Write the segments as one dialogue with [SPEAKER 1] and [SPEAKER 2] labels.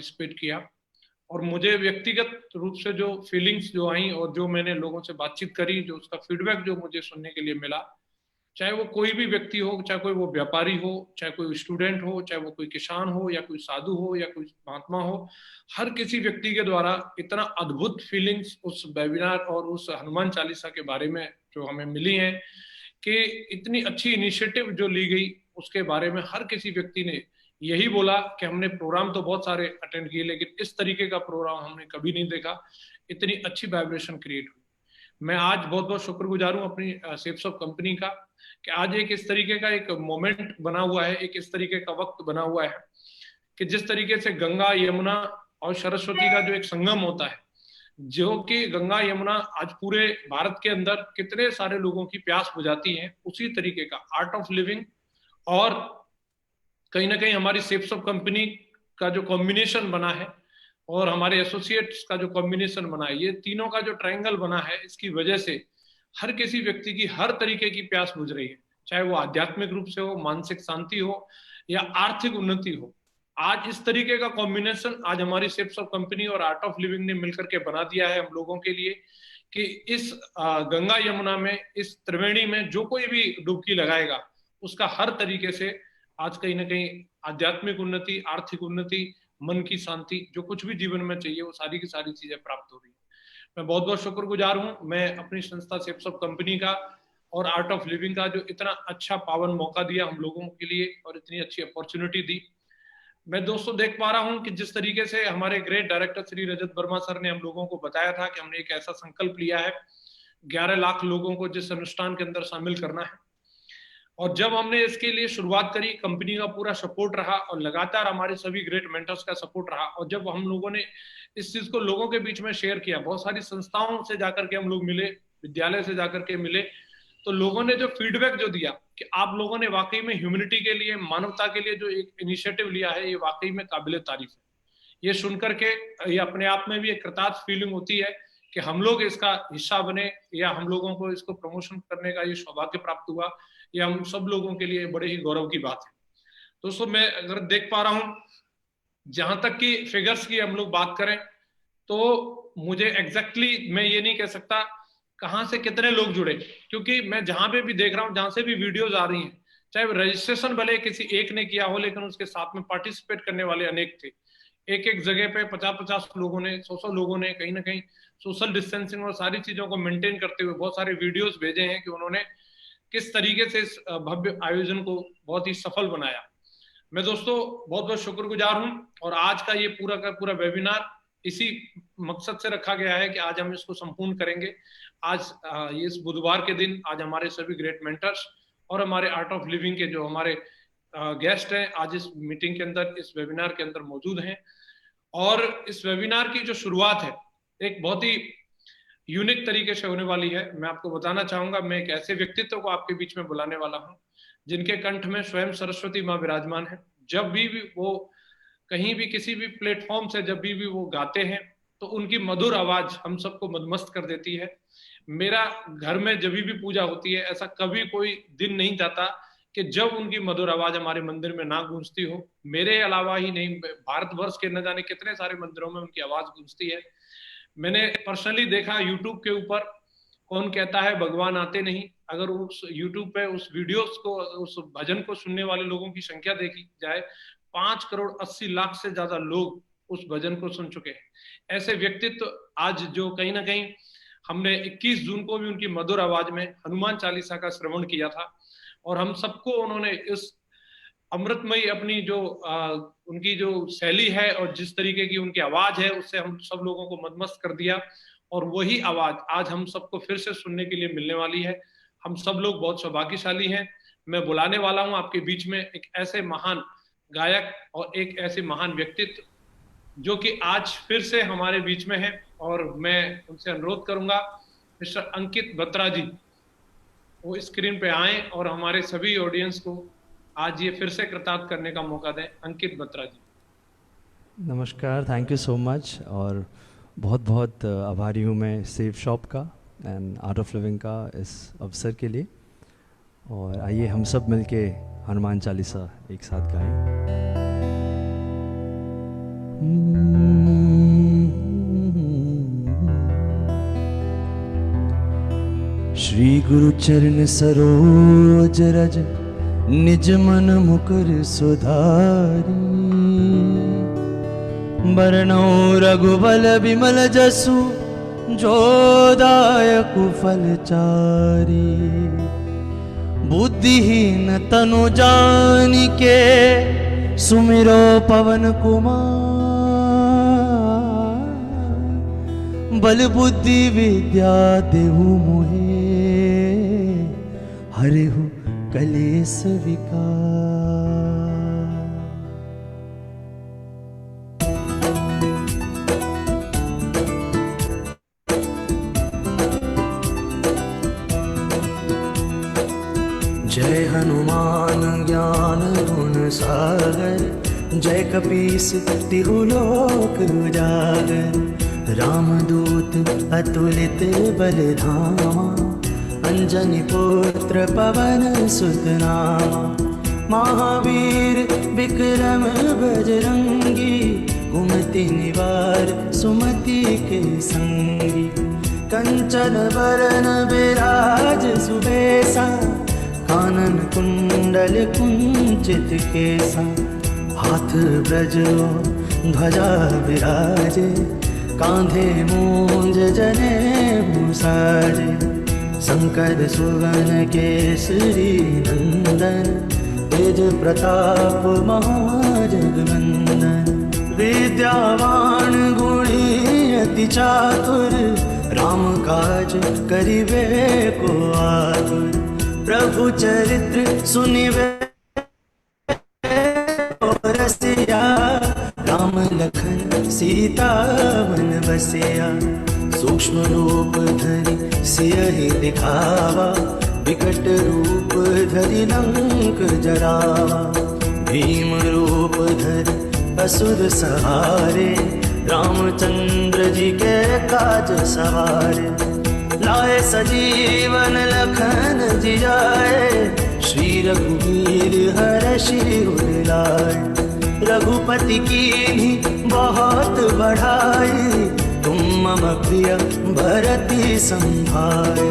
[SPEAKER 1] Participate किया, और मुझे व्यक्तिगत रूप से जो फीलिंग्स जो आई और जो मैंने लोगों से बातचीत करी, जो उसका फीडबैक जो मुझे सुनने के लिए मिला, चाहे वो कोई भी व्यक्ति हो, चाहे कोई वो व्यापारी हो, चाहे कोई स्टूडेंट हो, चाहे वो कोई किसान हो या कोई साधु हो या कोई महात्मा हो, हर किसी व्यक्ति के द्वारा इतना अद्भुत फीलिंग्स उस वेबिनार और उस हनुमान चालीसा के बारे में जो हमें मिली हैं, कि इतनी अच्छी इनिशिएटिव जो ली गई उसके बारे में हर किसी व्यक्ति ने यही बोला कि हमने प्रोग्राम तो बहुत सारे अटेंड किए, लेकिन इस तरीके का प्रोग्राम हमने कभी नहीं देखा, इतनी अच्छी वाइब्रेशन क्रिएट हुई। मैं आज बहुत बहुत शुक्रगुजार हूँ अपनी सेफ्सॉफ्ट कंपनी का, कि आज एक इस तरीके का एक मोमेंट बना हुआ है, एक इस तरीके का वक्त बना हुआ है कि जिस तरीके से गंगा यमुना और सरस्वती का जो एक संगम होता है, जो कि गंगा यमुना आज पूरे भारत के अंदर कितने सारे लोगों की प्यास बुझाती है, उसी तरीके का आर्ट ऑफ लिविंग और कहीं ना कहीं हमारी सेफ्सॉफ्ट कंपनी का जो कॉम्बिनेशन बना है और हमारे एसोसिएट्स का जो कॉम्बिनेशन बना है, ये तीनों का जो ट्रायंगल बना है, इसकी वजह से हर किसी व्यक्ति की हर तरीके की प्यास बुझ रही है, चाहे वो आध्यात्मिक रूप से हो, मानसिक शांति हो या आर्थिक उन्नति हो। आज इस तरीके का कॉम्बिनेशन आज हमारी सेफ्सॉफ्ट कंपनी और आर्ट ऑफ लिविंग ने मिलकर के बना दिया है हम लोगों के लिए, कि इस गंगा यमुना में, इस त्रिवेणी में जो कोई भी डुबकी लगाएगा, उसका हर तरीके से आज कहीं ना कहीं आध्यात्मिक उन्नति, आर्थिक उन्नति, मन की शांति, जो कुछ भी जीवन में चाहिए वो सारी की सारी चीजें प्राप्त हो रही है। मैं बहुत बहुत शुक्रगुजार हूँ मैं अपनी संस्था सेफ्सॉफ्ट कंपनी का और आर्ट ऑफ लिविंग का, जो इतना अच्छा पावन मौका दिया हम लोगों के लिए और इतनी अच्छी अपॉर्चुनिटी दी। मैं दोस्तों देख पा रहा हूँ कि जिस तरीके से हमारे ग्रेट डायरेक्टर श्री रजत वर्मा सर ने हम लोगों को बताया था कि हमने एक ऐसा संकल्प लिया है 11 लाख लोगों को जिस अनुष्ठान के अंदर शामिल करना है, और जब हमने इसके लिए शुरुआत करी, कंपनी का पूरा सपोर्ट रहा और लगातार हमारे सभी ग्रेट मेंटर्स का सपोर्ट रहा, और जब हम लोगों ने इस चीज को लोगों के बीच में शेयर किया, बहुत सारी संस्थाओं से जाकर के हम लोग मिले, विद्यालय से जाकर के मिले, तो लोगों ने जो फीडबैक जो दिया कि आप लोगों ने वाकई में ह्यूमैनिटी के लिए, मानवता के लिए जो एक इनिशिएटिव लिया है, ये वाकई में काबिले तारीफ है। ये सुनकर के ये अपने आप में भी एक कृतार्थ फीलिंग होती है कि हम लोग इसका हिस्सा बने, या हम लोगों को इसको प्रमोशन करने का ये सौभाग्य प्राप्त हुआ, ये हम सब लोगों के लिए बड़े ही गौरव की बात है। दोस्तों मैं अगर देख पा रहा हूं, जहां तक कि फिगर्स की हम लोग बात करें, तो मुझे एग्जैक्टली मैं ये नहीं कह सकता कहां से कितने लोग जुड़े, क्योंकि मैं जहां पे भी देख रहा हूं, जहां से भी वीडियोज आ रही हैं, चाहे रजिस्ट्रेशन भले किसी एक ने किया हो, लेकिन उसके साथ में पार्टिसिपेट करने वाले अनेक थे। एक एक जगह पे 50-50 लोगों ने, 100-100 लोगों ने कहीं ना कहीं सोशल डिस्टेंसिंग और सारी चीजों को मेंटेन करते हुए बहुत सारे वीडियोस भेजे हैं कि उन्होंने किस तरीके से इस भव्य आयोजन को बहुत ही सफल बनाया। मैं दोस्तों बहुत बहुत शुक्रगुजार हूं, और आज का ये पूरा का पूरा वेबिनार इसी मकसद से रखा गया है कि आज हम इसको संपूर्ण करेंगे। आज ये इस बुधवार के दिन आज हमारे सभी ग्रेट मेंटर्स और हमारे आर्ट ऑफ लिविंग के जो हमारे गेस्ट हैं आज इस मीटिंग के अंदर, इस वेबिनार के अंदर मौजूद हैं, और इस वेबिनार की जो शुरुआत है एक बहुत ही यूनिक तरीके से होने वाली है। मैं आपको बताना चाहूंगा, मैं एक ऐसे व्यक्तित्व को आपके बीच में बुलाने वाला हूं जिनके कंठ में स्वयं सरस्वती माँ विराजमान है। जब भी वो कहीं भी किसी भी प्लेटफॉर्म से जब भी वो गाते हैं, तो उनकी मधुर आवाज हम सबको मदमस्त कर देती है। मेरा घर में जब भी पूजा होती है, ऐसा कभी कोई दिन नहीं जाता कि जब उनकी मधुर आवाज हमारे मंदिर में ना गूंजती हो। मेरे अलावा ही नहीं, भारतवर्ष के न जाने कितने सारे मंदिरों में उनकी आवाज गूंजती है। मैंने पर्सनली देखा यूट्यूब के ऊपर, कौन कहता है भगवान आते नहीं, अगर उस यूट्यूब पे उस वीडियोस को, उस भजन को सुनने वाले लोगों की संख्या देखी जाए, 5,80,00,000 से ज्यादा लोग उस भजन को सुन चुके हैं। ऐसे व्यक्तित्व आज जो कहीं ना कहीं हमने 21 जून को भी उनकी मधुर आवाज में हनुमान चालीसा का श्रवण किया था, और हम सबको उन्होंने इस अमृतमयी अपनी जो उनकी जो शैली है और जिस तरीके की उनकी आवाज है, उससे हम सब लोगों को मदमस्त कर दिया, और वही आवाज आज हम सबको फिर से सुनने के लिए मिलने वाली है। हम सब लोग बहुत सौभाग्यशाली हैं। मैं बुलाने वाला हूं आपके बीच में एक ऐसे महान गायक और एक ऐसे महान व्यक्तित्व जो कि आज फिर से हमारे बीच में है, और मैं उनसे अनुरोध करूंगा मिस्टर अंकित बत्रा जी वो स्क्रीन पे आए और हमारे सभी ऑडियंस को आज ये फिर से कृतार्थ करने का मौका दें। अंकित बत्रा जी।
[SPEAKER 2] नमस्कार, थैंक यू सो मच, और बहुत बहुत आभारी हूँ मैं सेफ शॉप का एंड आर्ट ऑफ लिविंग का इस अवसर के लिए। और आइए हम सब मिलके हनुमान चालीसा एक साथ गाएं। श्री गुरु चरण सरोज रज निज मन मुकुर सुधारी, बरनौ रघुबल बिमल जसु जो दायक फलचारी। बुद्धिहीन तनु जानिके सुमिरो पवन कुमार, बल बुद्धि विद्या देहु मोहे हरिहु कलेस विकार। जय हनुमान ज्ञान गुण सागर, जय कपीस तिहु लोक उजागर। रामदूत अतुलित बल धामा, अंजनी पुत्र पवन सुत नामा। महावीर विक्रम बजरंगी, कुमति निवार सुमति के संगी। कंचन बरन विराज सुबेसा, कानन कुंडल कुंचित केसा। हाथ ब्रजो ध्वजा विराजे, कांधे मूंज जनेऊ साजे। शंकर सुवन केसरी नंदन, तेज प्रताप महाजगवंदन। विद्यावान गुणी अति चातुर, राम काज करिबे को आतुर। प्रभु चरित्र सुनिबे रसिया, राम लखन सीता मन बसिया। सूक्ष्म रूप धरि सियहि दिखावा, विकट रूप धरि लंक जरावा। भीम रूप धरि असुर सहारे, रामचंद्र जी के काज सवारे। लाए सजीवन लखन जियाए, श्री रघुवीर हर्षि उर लाए। रघुपति कीन्ही बहुत बढ़ाई, तुम मम प्रिय भरति संभाए।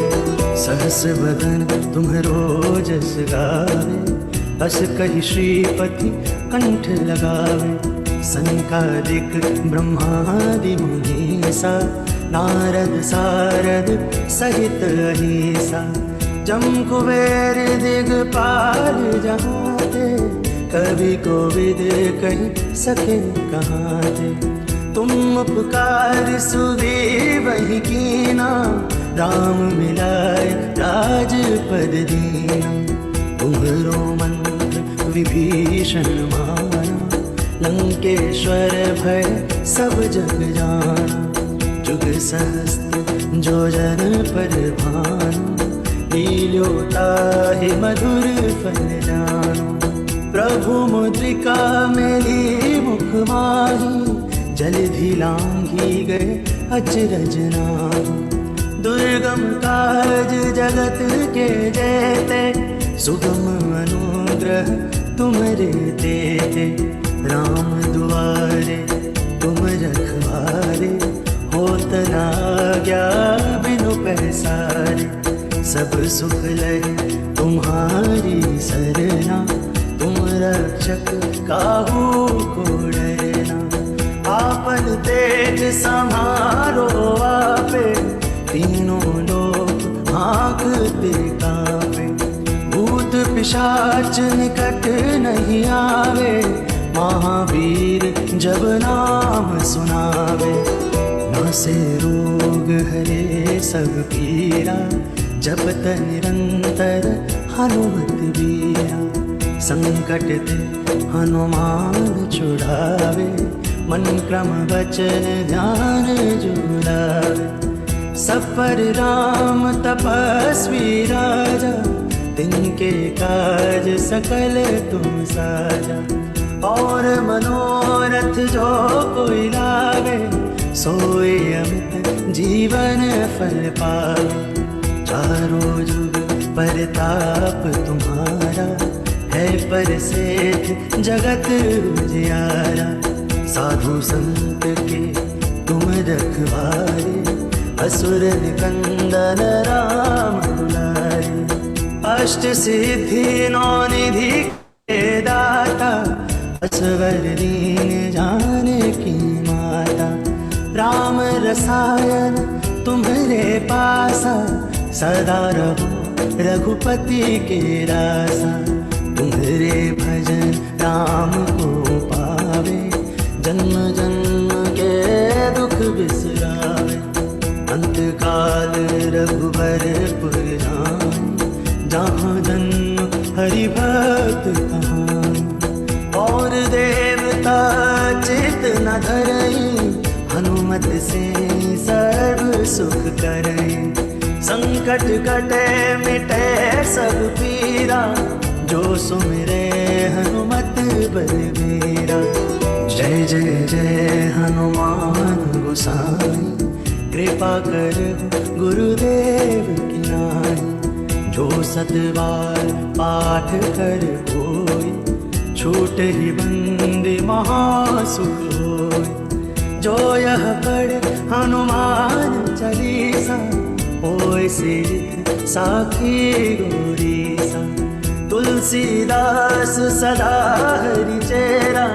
[SPEAKER 2] सहस बदन तुम्हरो जस गावे, अस कहि श्रीपति कंठ लगावे। संकादिक ब्रह्मादि मुनीसा, नारद सारद सहित अहिसा। जम कुबेर दिगपाल जहाते, कवि कोविद कहि सके कहाँ थे। तुम उपकार सुग्रीव कीना, राम मिलाए राजपद दीना। तुम्हरो मंत्र विभीषण माना, लंकेश्वर भय सब जग जाना। जुग सहस्त्र जो जन पर भानु, लील्यो ताहि मधुर फल जानु। प्रभु मुद्रिका मेली मुख माही, जलधि लांघी गए अचरज नाहि। दुर्गम काज जगत के जेते, सुगम अनुग्रह तुम्हरे तेते। राम दुआरे तुम रखवारे, होत न आज्ञा बिनु पैसारे। सब सुख लहे तुम्हारी सरना, तुम रक्षक काहू को डरना। आपन तेज समारो आपे, तीनों लोक हाँकते कांपे। भूत पिशाच निकट नहीं आवे, महावीर जब नाम सुनावे। नासे रोग हरे सब पीरा, जपत निरंतर हनुमत बीरा। संकट ते हनुमान छुड़ावे, मन क्रम वचन ध्यान जुड़ावे। सब पर राम तपस्वी राजा, तिनके काज सकल तुम साजा। और मनोरथ जो कोई लावे, सोए अमित जीवन फल पावे। चारों जुग परताप तुम्हारा, है परसेठ जगत उजियारा।
[SPEAKER 3] साधु संत के तुम रखवारे, असुर निकंदन राम दुलारे। अष्ट सिद्धि नौ निधि के दाता, असवर दीन जानकी माता। राम रसायन तुम्हारे पासा, सदा रहो रघुपति के दासा। तुम्हारे भजन राम को पावे, जन्म जन्म के दुख बिसरावे। अंत काल रघुबरपुर जाए, जहाँ जन्म हरि भक्त कहाए। और देवता चित न धरई, हनुमत से सर्व सुख करई। संकट कटे मिटे सब पीरा, जो सुमिरे हनुमत बलबीरा। जय जय जय हनुमान गोसाई, कृपा कर गुरुदेव की नाई। जो सतबार पाठ कर कोई, छूट ही बंदी महासुख होई। जो यह पढ़े हनुमान चालीसा, होय सिद्ध साखी गौरीसा। तुलसीदास सदा हरि चेरा,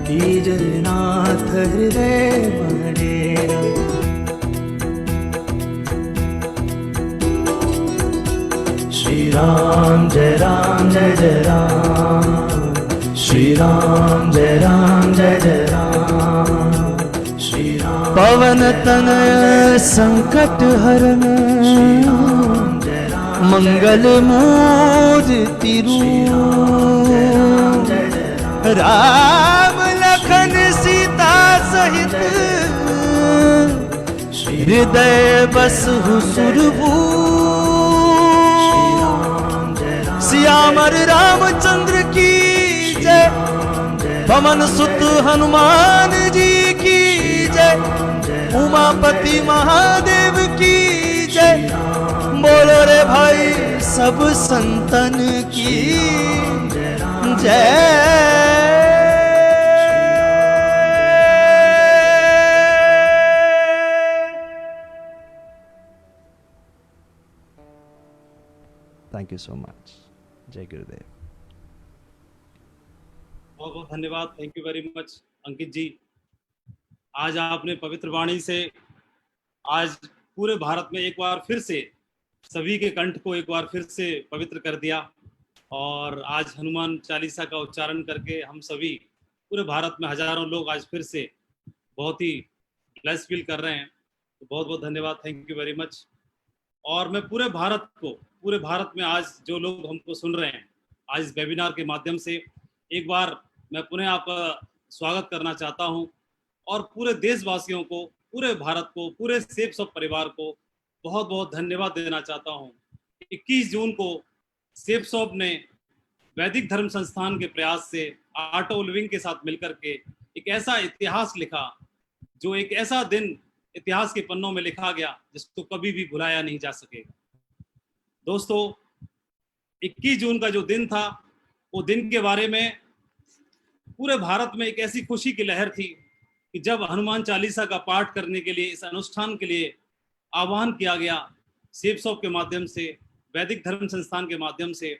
[SPEAKER 3] कीजय नाथ हृदय मडेरा। श्री राम जय जय राम। श्री राम जय जय राम। श्री राम
[SPEAKER 2] पवन तनय संकट हरन, मंगल मूर्ति रूप। राम लखन सीता सहित, हृदय बसहु सुरभूप। सियावर रामचंद्र की जय, पवन सुत हनुमान जी की जय। उमापति महादेव की जय, बोलो रे भाई सब संतन की जय। Thank you so much. जय गुरुदेव।
[SPEAKER 4] बहुत बहुत धन्यवाद। थैंक यू वेरी मच अंकित जी। आज आपने पवित्र वाणी से आज पूरे भारत में एक बार फिर से सभी के कंठ को एक बार फिर से पवित्र कर दिया। और आज हनुमान चालीसा का उच्चारण करके हम सभी पूरे भारत में हजारों लोग आज फिर से बहुत ही ब्लेस फील कर रहे हैं। तो बहुत बहुत धन्यवाद। Thank you very much. और मैं पूरे भारत में आज जो लोग हमको सुन रहे हैं आज इस वेबिनार के माध्यम से, एक बार मैं पुनः आपका स्वागत करना चाहता हूं। और पूरे देशवासियों को, पूरे भारत को, पूरे सेफ शॉप परिवार को बहुत बहुत धन्यवाद देना चाहता हूं। 21 जून को सेफ शॉप ने वैदिक धर्म संस्थान के प्रयास से आर्ट ऑफ लिविंग के साथ मिलकर के एक ऐसा इतिहास लिखा, जो एक ऐसा दिन इतिहास के पन्नों में लिखा गया जिसको कभी भी भुलाया नहीं जा सकेगा। दोस्तों, 21 जून का जो दिन था, वो दिन के बारे में पूरे भारत में एक ऐसी खुशी की लहर थी कि जब हनुमान चालीसा का पाठ करने के लिए इस अनुष्ठान के लिए आह्वान किया गया सेफ शॉप के माध्यम से, वैदिक धर्म संस्थान के माध्यम से।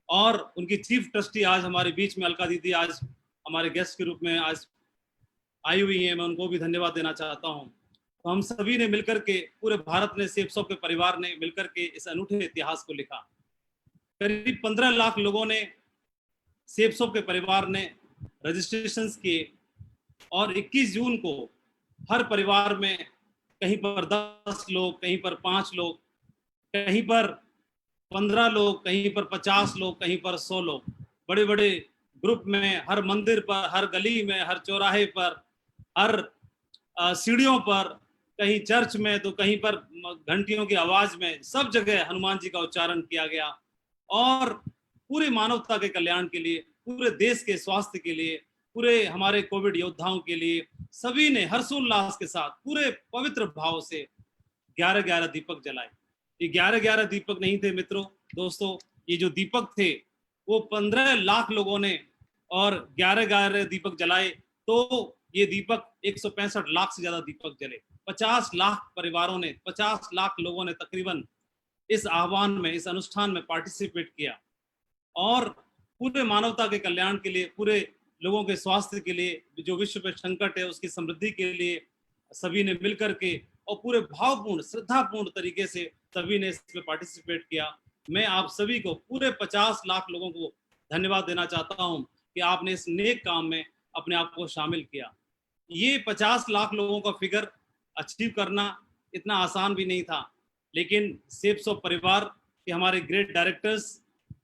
[SPEAKER 4] और उनकी चीफ ट्रस्टी आज हमारे बीच में अलका दीदी आज हमारे गेस्ट के रूप में आज आई हुई हैं, मैं उनको भी धन्यवाद देना चाहता हूं। तो हम सभी ने मिलकर के, पूरे भारत ने, सेफ शॉप के परिवार ने मिलकर के इस अनूठे इतिहास को लिखा। करीब 15 लाख लोगों ने, सेफ शॉप के परिवार ने रजिस्ट्रेशंस किए। और 21 जून को हर परिवार में कहीं पर 10 लोग, कहीं पर 5 लोग, कहीं पर 15 लोग, कहीं पर 50 लोग, कहीं पर 100 लोग, बड़े बड़े ग्रुप में, हर मंदिर पर, हर गली में, हर चौराहे पर, हर सीढ़ियों पर, कहीं चर्च में तो कहीं पर घंटियों की आवाज में, सब जगह हनुमान जी का उच्चारण किया गया। और पूरी मानवता के कल्याण के लिए, पूरे देश के स्वास्थ्य के लिए, पूरे हमारे कोविड योद्धाओं के लिए सभी ने हर्षोल्लास के साथ पूरे पवित्र भाव से 11-11 दीपक जलाए। ये 11-11 दीपक नहीं थे मित्रों, दोस्तों, ये जो दीपक थे वो 15 लाख लोगों ने और 11-11 दीपक जलाए। तो ये दीपक 165 लाख से ज्यादा दीपक जले, 50 लाख परिवारों ने, 50 लाख लोगों ने तकरीबन इस आह्वान में, इस अनुष्ठान में पार्टिसिपेट किया और पूरे मानवता के कल्याण के लिए, पूरे लोगों के स्वास्थ्य के लिए, जो विश्व पे संकट है उसकी समृद्धि के लिए सभी ने मिलकर के और पूरे भावपूर्ण, श्रद्धापूर्ण तरीके से सभी ने इसमें पार्टिसिपेट किया। मैं आप सभी को, पूरे 50 लाख लोगों को धन्यवाद देना चाहता हूं कि आपने इस नेक काम में अपने आप को शामिल किया। ये 50 लाख लोगों का फिगर अचीव करना इतना आसान भी नहीं था, लेकिन सेव्स ऑफ परिवार के हमारे ग्रेट डायरेक्टर्स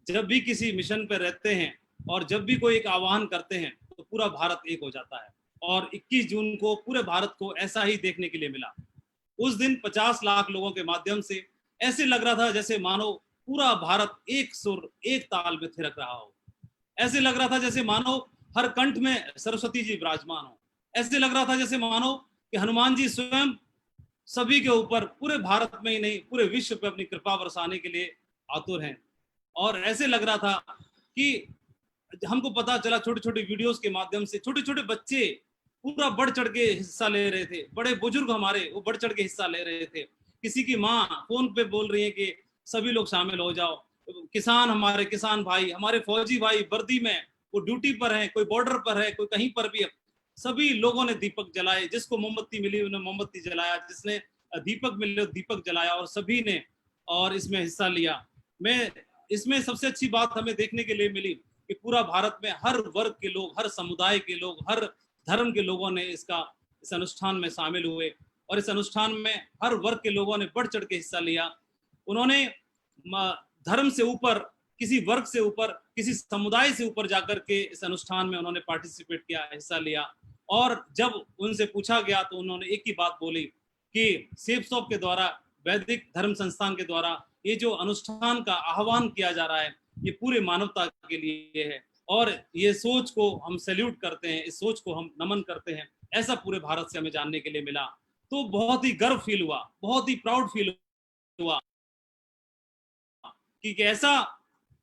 [SPEAKER 4] जब भी किसी मिशन पर रहते हैं और जब भी कोई एक आह्वान करते हैं तो पूरा भारत एक हो जाता है। और 21 जून को पूरे भारत को ऐसा ही देखने के लिए मिला। उस दिन 50 लाख लोगों के माध्यम से ऐसे लग रहा था जैसे मानो पूरा भारत एक सुर, एक ताल में थिरक रहा हो। ऐसे लग रहा था जैसे मानो हर कंठ में सरस्वती जी विराजमान हो। ऐसे लग रहा था जैसे मानो कि हनुमान जी स्वयं सभी के ऊपर, पूरे भारत में ही नहीं पूरे विश्व पे अपनी कृपा बरसाने के लिए आतुर हैं। और ऐसे लग रहा था कि हमको पता चला छोटे छोटे वीडियोस के माध्यम से, छोटे छोटे बच्चे पूरा बढ़ चढ़ के हिस्सा ले रहे थे, बड़े बुजुर्ग हमारे वो बढ़ चढ़ के हिस्सा ले रहे थे। किसी की माँ फोन पे बोल रही है कि सभी लोग शामिल हो जाओ। किसान, हमारे किसान भाई, हमारे फौजी भाई वर्दी में, वो ड्यूटी पर है, कोई बॉर्डर पर है, कोई कहीं पर भी है, सभी लोगों ने दीपक जलाए। जिसको मोमबत्ती मिली उन्होंने मोमबत्ती जलाया, जिसने दीपक मिले दीपक जलाया और सभी ने और इसमें हिस्सा लिया। मैं इसमें सबसे अच्छी बात हमें देखने के लिए मिली कि पूरा भारत में हर वर्ग के लोग, हर समुदाय के लोग, हर धर्म के लोगों ने इस अनुष्ठान में शामिल हुए और इस अनुष्ठान में हर वर्ग के लोगों ने बढ़ चढ़ के हिस्सा लिया। उन्होंने धर्म से ऊपर, किसी वर्ग से ऊपर, किसी समुदाय से ऊपर जाकर के इस अनुष्ठान में उन्होंने पार्टिसिपेट किया, हिस्सा लिया। और जब उनसे पूछा गया तो उन्होंने एक ही बात बोली कि सेव्स ऑफ के द्वारा, वैदिक धर्म संस्थान के द्वारा ये जो अनुष्ठान का आह्वान किया जा रहा है ये पूरे मानवता के लिए है और ये सोच को हम सैल्यूट करते हैं, इस सोच को हम नमन करते हैं। ऐसा पूरे भारत से हमें जानने के लिए मिला तो बहुत ही गर्व फील हुआ, बहुत ही प्राउड फील हुआ कि ऐसा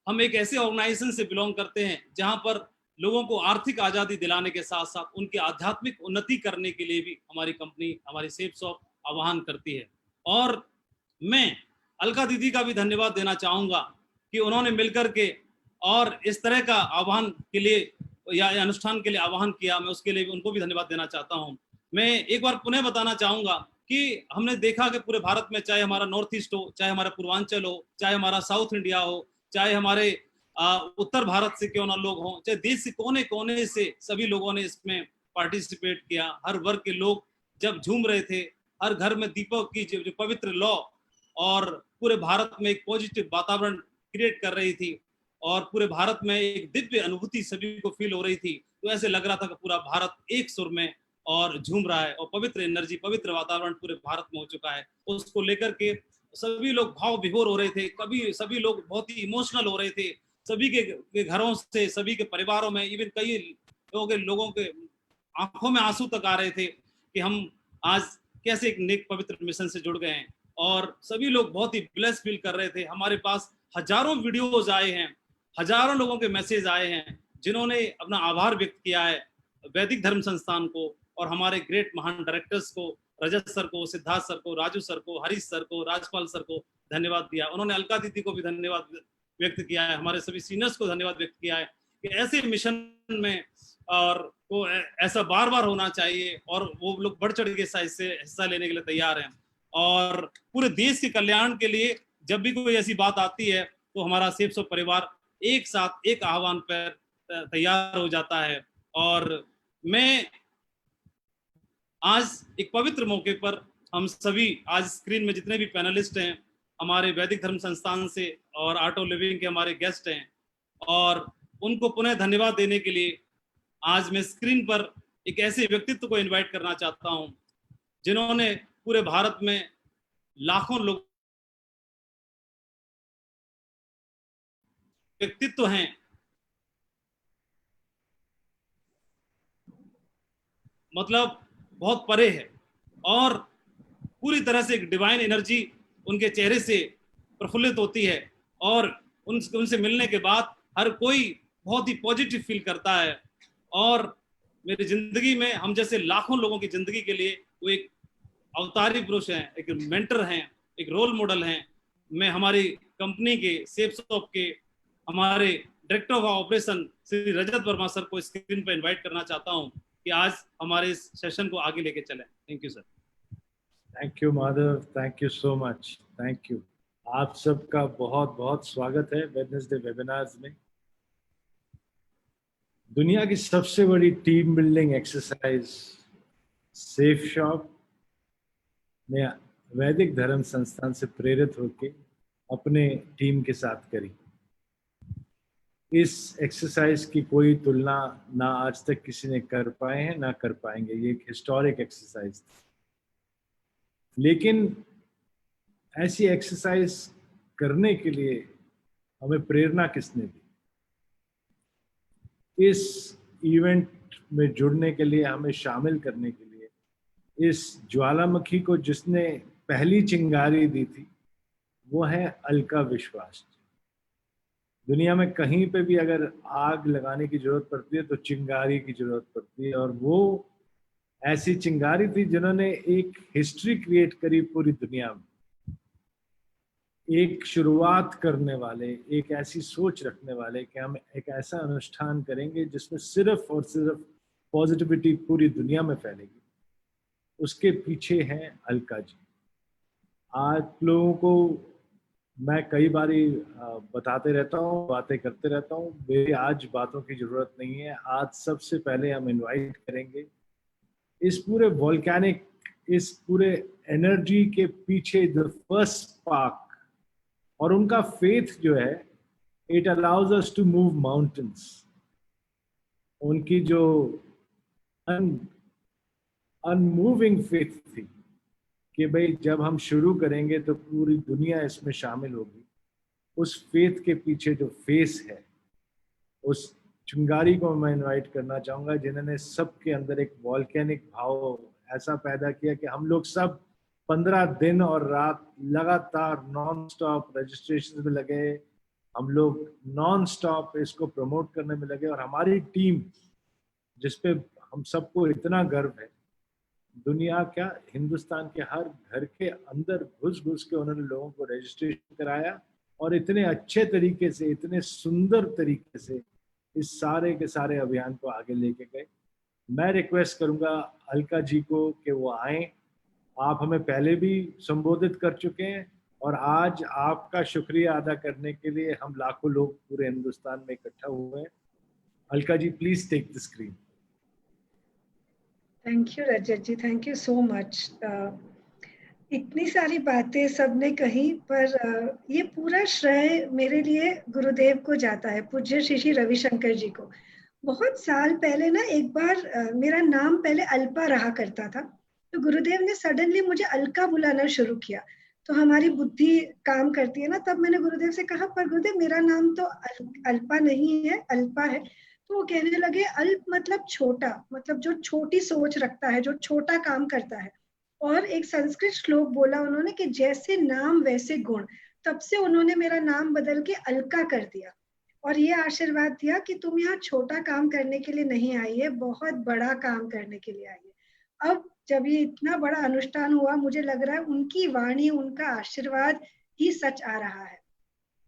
[SPEAKER 4] हम एक ऐसे ऑर्गेनाइजेशन से बिलोंग करते हैं जहां पर लोगों को आर्थिक आजादी दिलाने के साथ साथ उनकी आध्यात्मिक उन्नति करने के लिए भी हमारी कंपनी, हमारी सेव्स ऑफ आह्वान करती है। और मैं अलका दीदी का भी धन्यवाद देना चाहूंगा कि उन्होंने मिलकर के और इस तरह का आह्वान के लिए या अनुष्ठान के लिए आह्वान किया। मैं उसके लिए भी उनको भी धन्यवाद देना चाहता हूं। मैं एक बार पुनः बताना चाहूंगा कि हमने देखा कि पूरे भारत में, चाहे हमारा नॉर्थ ईस्ट हो, चाहे हमारा पूर्वांचल हो, चाहे हमारा साउथ इंडिया हो, चाहे हमारे उत्तर भारत से क्यों ना लोग हों, चाहे देश के कोने कोने से सभी लोगों ने इसमें पार्टिसिपेट किया। हर वर्ग के लोग जब झूम रहे थे, हर घर में दीपक की जो पवित्र लौ और पूरे भारत में एक पॉजिटिव वातावरण क्रिएट कर रही थी और पूरे भारत में एक दिव्य अनुभूति सभी को फील हो रही थी। तो ऐसे लग रहा था कि पूरा भारत एक सुर में और झूम रहा है और पवित्र एनर्जी, पवित्र वातावरण पूरे भारत में हो चुका है। उसको लेकर के सभी लोग भाव विभोर हो रहे थे, कभी सभी लोग बहुत ही इमोशनल हो रहे थे। सभी के घरों से, सभी के परिवारों में, इवन कई लोगों के आंखों में आंसू तक आ रहे थे कि हम आज कैसे एक नेक पवित्र मिशन से जुड़ गए हैं। और सभी लोग बहुत ही ब्लेस फील कर रहे थे। हमारे पास हजारों वीडियोज आए हैं, हजारों लोगों के मैसेज आए हैं जिन्होंने अपना आभार व्यक्त किया है वैदिक धर्म संस्थान को और हमारे ग्रेट महान डायरेक्टर्स को, रजत सर को, सिद्धार्थ सर को, राजू सर को, हरीश सर को, राजपाल सर को धन्यवाद दिया। उन्होंने अलका दीदी को भी धन्यवाद व्यक्त किया है, हमारे सभी सीनियर्स को धन्यवाद व्यक्त किया है कि ऐसे मिशन में और को ऐसा बार बार होना चाहिए और वो लोग बढ़ चढ़ के हिस्सा लेने के लिए तैयार हैं। और पूरे देश के कल्याण के लिए जब भी कोई ऐसी बात आती है तो हमारा सेव्स ऑफ परिवार एक साथ एक आह्वान पर तैयार हो जाता है। और मैं आज एक पवित्र मौके पर हम सभी, आज स्क्रीन में जितने भी पैनलिस्ट हैं हमारे वैदिक धर्म संस्थान से और आर्ट ऑफ लिविंग के हमारे गेस्ट हैं, और उनको पुनः धन्यवाद देने के लिए आज मैं स्क्रीन पर एक ऐसे व्यक्तित्व को इनवाइट करना चाहता हूं जिन्होंने पूरे भारत में लाखों लोग व्यक्तित्व हैं, मतलब बहुत परे है और पूरी तरह से एक डिवाइन एनर्जी उनके चेहरे से प्रफुल्लित होती है और उनसे मिलने के बाद हर कोई बहुत ही पॉजिटिव फील करता है। और मेरी जिंदगी में हम जैसे लाखों लोगों की जिंदगी के लिए वो एक अवतारी पुरुष हैं, एक मेंटर हैं, एक रोल मॉडल हैं। मैं हमारी कंपनी के सेफ शॉप के हमारे director of operation Shri Rajat Verma sir को स्क्रीन पर इनवाइट करना चाहता हूं कि आज हमारे इस सेशन को आगे लेके चलें। Thank you sir.
[SPEAKER 5] Thank you Madhav, thank you so much, thank you. आप सबका बहुत बहुत स्वागत है वेडनेसडे वेबिनार्स में। दुनिया की सबसे बड़ी team building exercise safe shop ने वैदिक धर्म संस्थान से प्रेरित होकर अपने टीम के साथ करी। इस एक्सरसाइज की कोई तुलना ना आज तक किसी ने कर पाए हैं ना कर पाएंगे। ये एक हिस्टोरिक एक्सरसाइज थी। लेकिन ऐसी एक्सरसाइज करने के लिए हमें प्रेरणा किसने दी? इस इवेंट में जुड़ने के लिए, हमें शामिल करने के लिए, इस ज्वालामुखी को जिसने पहली चिंगारी दी थी वो है अलका विश्वास। दुनिया में कहीं पे भी अगर आग लगाने की जरूरत पड़ती है तो चिंगारी की जरूरत पड़ती है, और वो ऐसी चिंगारी थी जिन्होंने एक हिस्ट्री क्रिएट करी पूरी दुनिया में। एक शुरुआत करने वाले, एक ऐसी सोच रखने वाले कि हम एक ऐसा अनुष्ठान करेंगे जिसमें सिर्फ और सिर्फ पॉजिटिविटी पूरी दुनिया में फैलेगी। उसके पीछे हैं अलका जी। आप लोगों को मैं कई बारी बताते रहता हूँ, बातें करते रहता हूँ, मेरी आज बातों की जरूरत नहीं है। आज सबसे पहले हम इनवाइट करेंगे इस पूरे वोल्केनिक, इस पूरे एनर्जी के पीछे द फर्स्ट स्पार्क, और उनका फेथ जो है, it allows us to move mountains. उनकी जो अनमूविंग फेथ थी कि भाई जब हम शुरू करेंगे तो पूरी दुनिया इसमें शामिल होगी। उस फेथ के पीछे जो फेस है, उस चिंगारी को मैं इनवाइट करना चाहूँगा जिन्होंने सबके अंदर एक वॉल्केनिक भाव ऐसा पैदा किया कि हम लोग सब 15 दिन और रात लगातार नॉन स्टॉप रजिस्ट्रेशन में लगे। हम लोग नॉन स्टॉप इसको प्रमोट करने में लगे, और हमारी टीम जिसपे हम सबको इतना गर्व है, दुनिया क्या हिंदुस्तान के हर घर के अंदर घुस घुस के उन्होंने लोगों को रजिस्ट्रेशन कराया, और इतने अच्छे तरीके से, इतने सुंदर तरीके से इस सारे के सारे अभियान को आगे लेके गए। मैं रिक्वेस्ट करूंगा अलका जी को कि वो आए। आप हमें पहले भी संबोधित कर चुके हैं, और आज आपका शुक्रिया अदा करने के लिए हम लाखों लोग पूरे हिंदुस्तान में इकट्ठा हुए हैं। Alka ji, please take the screen.
[SPEAKER 6] Thank you Rajat ji, thank you so much. इतनी सारी बातें सबने कही, पर ये पूरा श्रेय मेरे लिए गुरुदेव को जाता है, पूज्य श्री श्री रविशंकर जी को। बहुत साल पहले ना एक बार मेरा नाम पहले अल्पा रहा करता था, तो गुरुदेव ने सडनली मुझे अलका बुलाना शुरू किया। तो हमारी बुद्धि काम करती है ना, तब मैंने गुरुदेव से कहा, पर गुरुदेव मेरा नाम तो अल्पा नहीं है, अल्पा है। तो वो कहने लगे अल्प मतलब छोटा, मतलब जो छोटी सोच रखता है, जो छोटा काम करता है। और एक संस्कृत श्लोक बोला उन्होंने कि जैसे नाम वैसे गुण। तब से उन्होंने मेरा नाम बदल के अलका कर दिया, और ये आशीर्वाद दिया कि तुम यहाँ छोटा काम करने के लिए नहीं आई है, बहुत बड़ा काम करने के लिए आई है। अब जब ये इतना बड़ा अनुष्ठान हुआ, मुझे लग रहा है उनकी वाणी, उनका आशीर्वाद ही सच आ रहा है।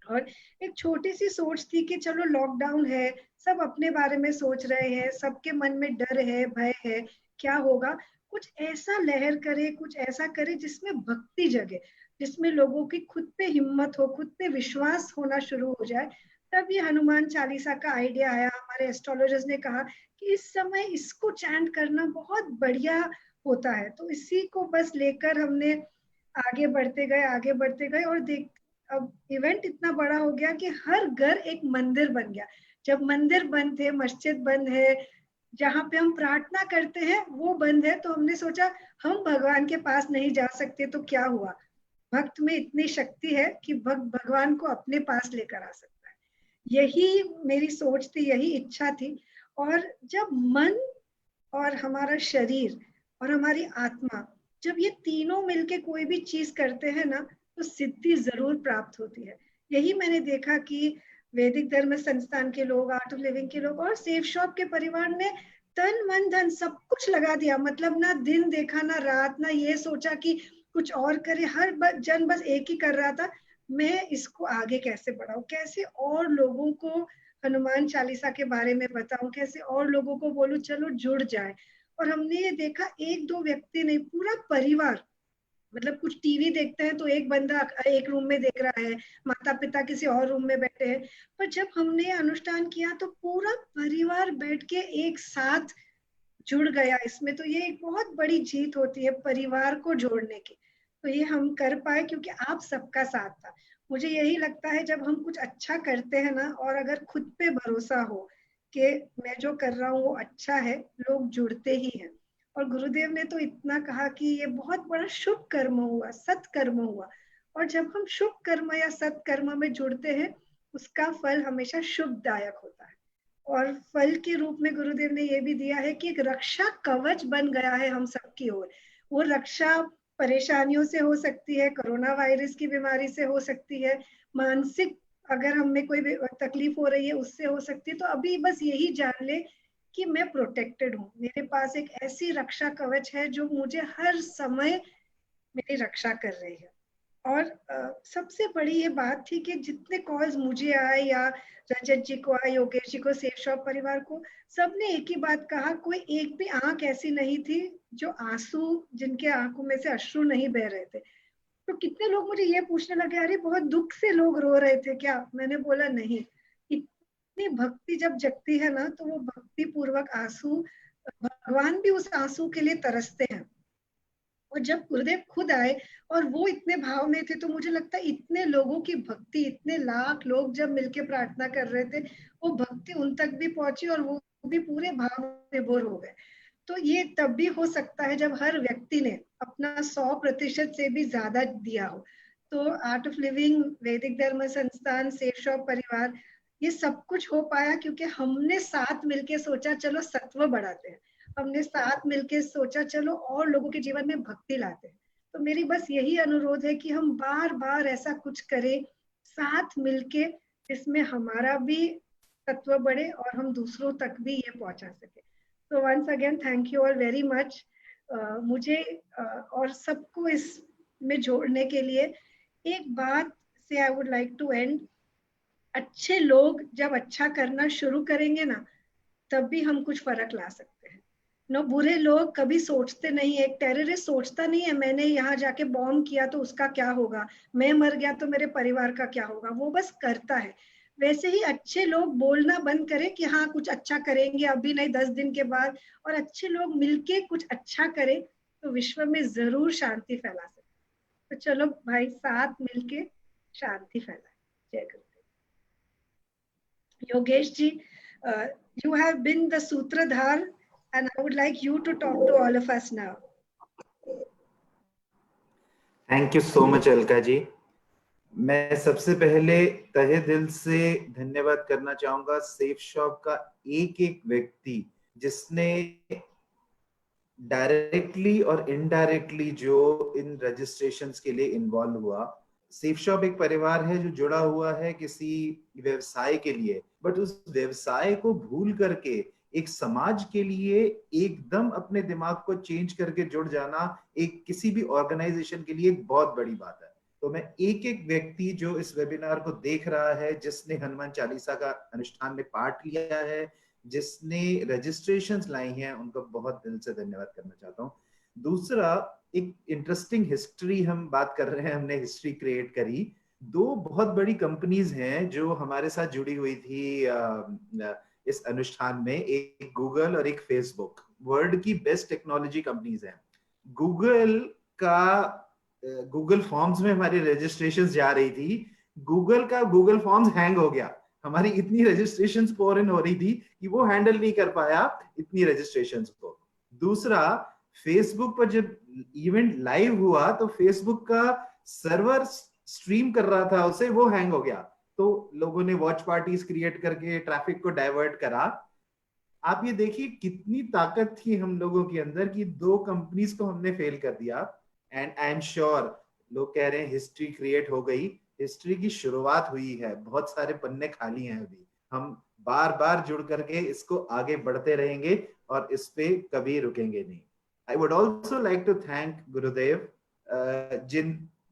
[SPEAKER 6] और एक छोटी सी सोच थी कि चलो लॉकडाउन है, सब अपने बारे में सोच रहे हैं, सबके मन में डर है, भय है, क्या होगा। कुछ ऐसा लहर करे, कुछ ऐसा करे जिसमें भक्ति जगे, जिसमें लोगों की खुद पे हिम्मत हो, खुद पे विश्वास होना शुरू हो जाए। तब ये हनुमान चालीसा का आइडिया आया। हमारे एस्ट्रोलॉजर्स ने कहा कि इस समय इसको चैंट करना बहुत बढ़िया होता है। तो इसी को बस लेकर हमने आगे बढ़ते गए और देख, अब इवेंट इतना बड़ा हो गया कि हर घर एक मंदिर बन गया। जब मंदिर बंद थे, मस्जिद बंद है, जहाँ पे हम प्रार्थना करते हैं वो बंद है, तो हमने सोचा हम भगवान के पास नहीं जा सकते तो क्या हुआ। भक्त में इतनी शक्ति है कि भक्त भगवान को अपने पास लेकर आ सकता है। यही मेरी सोच थी, यही इच्छा थी। और जब मन और हमारा शरीर और हमारी आत्मा, जब ये तीनों मिलके कोई भी चीज करते हैं ना, तो सिद्धि जरूर प्राप्त होती है। यही मैंने देखा कि वैदिक धर्म संस्थान के लोग, आर्ट ऑफ लिविंग के लोग और सेफ शॉप के परिवार ने तन मन धन सब कुछ लगा दिया, मतलब ना दिन देखा ना रात, ना ये सोचा कि कुछ और करे, हर जन बस एक ही कर रहा था, मैं इसको आगे कैसे बढ़ाऊं, कैसे और लोगों को हनुमान चालीसा के बारे में बताऊं, कैसे और लोगों को बोलूं चलो जुड़ जाए। और हमने ये देखा, एक दो व्यक्ति नहीं, पूरा परिवार, मतलब कुछ टीवी देखते हैं तो एक बंदा एक रूम में देख रहा है, माता पिता किसी और रूम में बैठे हैं, पर जब हमने अनुष्ठान किया तो पूरा परिवार बैठ के एक साथ जुड़ गया इसमें। तो ये एक बहुत बड़ी जीत होती है परिवार को जोड़ने की। तो ये हम कर पाए क्योंकि आप सबका साथ था। मुझे यही लगता है जब हम कुछ अच्छा करते हैं ना, और अगर खुद पे भरोसा हो कि मैं जो कर रहा हूँ वो अच्छा है, लोग जुड़ते ही हैं। और गुरुदेव ने तो इतना कहा कि ये बहुत बड़ा शुभ कर्म हुआ, सत्कर्म हुआ। और जब हम शुभ कर्म या सत्कर्म में जुड़ते हैं, उसका फल हमेशा शुभदायक होता है। और फल के रूप में गुरुदेव ने ये भी दिया है कि एक रक्षा कवच बन गया है हम सबकी ओर। वो रक्षा परेशानियों से हो सकती है, कोरोना वायरस की बीमारी से हो सकती है, मानसिक अगर हमें कोई तकलीफ हो रही है उससे हो सकती है। तो अभी बस यही जान ले कि मैं प्रोटेक्टेड हूँ, मेरे पास एक ऐसी रक्षा कवच है जो मुझे हर समय मेरी रक्षा कर रही है। और सबसे बड़ी ये बात थी कि जितने कॉल्स मुझे आए या रजत जी को आए, योगेश जी को, सेफ शॉप परिवार को, सबने एक ही बात कहा, कोई एक भी आंख ऐसी नहीं थी जो आंसू, जिनके आंखों में से अश्रु नहीं बह रहे थे। तो कितने लोग मुझे ये पूछने लगे, अरे बहुत दुख से लोग रो रहे थे क्या? मैंने बोला नहीं, इतनी भक्ति जब जगती है ना, तो वो भक्ति पूर्वक आंसू, भगवान भी उस आंसू के लिए तरसते हैं। और जब गुरुदेव खुद आए और वो इतने भाव में थे, तो मुझे लगता है इतने लोगों की भक्ति, इतने लाख लोग जब मिलके प्रार्थना कर रहे थे, वो भक्ति उन तक भी पहुंची और वो भी पूरे भाव विभोर हो गए। तो ये तब भी हो सकता है जब हर व्यक्ति ने अपना 100% से भी ज्यादा दिया हो। तो आर्ट ऑफ लिविंग, वैदिक धर्म संस्थान, सेफ शॉप परिवार, ये सब कुछ हो पाया क्योंकि हमने साथ मिलके सोचा चलो सत्व बढ़ाते हैं, हमने साथ मिलके सोचा चलो और लोगों के जीवन में भक्ति लाते हैं। तो मेरी बस यही अनुरोध है कि हम बार बार ऐसा कुछ करें साथ मिलके, जिसमें हमारा भी तत्व बढ़े और हम दूसरों तक भी ये पहुंचा सके। तो once again thank you all very much मुझे और सबको इसमें जोड़ने के लिए। एक बात से I would like to end, अच्छे लोग जब अच्छा करना शुरू करेंगे ना, तब भी हम कुछ फर्क ला सकते हैं। नो, बुरे लोग कभी सोचते नहीं है, एक टेररिस्ट सोचता नहीं है मैंने यहाँ जाके बॉम्ब किया तो उसका क्या होगा, मैं मर गया तो मेरे परिवार का क्या होगा, वो बस करता है। वैसे ही अच्छे लोग बोलना बंद करें कि हाँ कुछ अच्छा करेंगे, अभी नहीं 10 दिन के बाद, और अच्छे लोग मिलके कुछ अच्छा करें तो विश्व में जरूर शांति फैला सकते। तो चलो भाई साथ मिलके शांति फैलाए। जय गुरुदेव। Yogesh ji, you have been the Sutradhar, and I would like you to talk to all of us now.
[SPEAKER 7] Thank you so much Alka ji. मैं सबसे पहले तहे दिल से धन्यवाद करना चाहूंगा सेफ शॉप का एक एक व्यक्ति, जिसने डायरेक्टली और इनडायरेक्टली जो इन रजिस्ट्रेशंस के लिए इन्वॉल्व हुआ। सेफ शॉप एक परिवार है जो जुड़ा हुआ है किसी व्यवसाय के लिए, बट उस व्यवसाय को भूल करके एक समाज के लिए एकदम अपने दिमाग को चेंज करके जुड़ जाना एक किसी भी ऑर्गेनाइजेशन के लिए एक बहुत बड़ी बात है। तो मैं एक एक व्यक्ति जो इस वेबिनार को देख रहा है, जिसने हनुमान चालीसा का अनुष्ठान में पार्ट लिया है, जिसने रजिस्ट्रेशंस लाई हैं, उनको बहुत दिल से धन्यवाद करना चाहता हूँ। दूसरा, एक इंटरेस्टिंग हिस्ट्री हम बात कर रहे हैं, हमने हिस्ट्री क्रिएट करी। दो बहुत बड़ी कंपनीज हैं जो हमारे साथ जुड़ी हुई थी इस अनुष्ठान में, एक गूगल और एक फेसबुक। वर्ल्ड की बेस्ट टेक्नोलॉजी कंपनीज हैं। गूगल फॉर्म्स में हमारी रजिस्ट्रेशंस जा रही थी, गूगल का गूगल फॉर्म्स हैंग हो गया। हमारी इतनी रजिस्ट्रेशंस पोर इन हो रही थी कि वो हैंडल नहीं कर पाया इतनी रजिस्ट्रेशंस को। दूसरा, फेसबुक पर जब इवेंट लाइव हुआ तो फेसबुक का सर्वर स्ट्रीम कर रहा था उसे, वो हैंग हो गया। तो लोगों ने वॉच पार्टीज क्रिएट करके ट्रैफिक को डाइवर्ट करा। आप ये देखिए कितनी ताकत थी हम लोगों के अंदर कि दो कंपनीज को हमने फेल कर दिया। एंड आई एम श्योर लोग कह रहे हैं हिस्ट्री क्रिएट हो गई, हिस्ट्री की शुरुआत हुई है, बहुत सारे पन्ने खाली हैं अभी। हम बार बार जुड़ करके इसको आगे बढ़ते रहेंगे और इस पे कभी रुकेंगे नहीं। I would also like to thank Gurudev,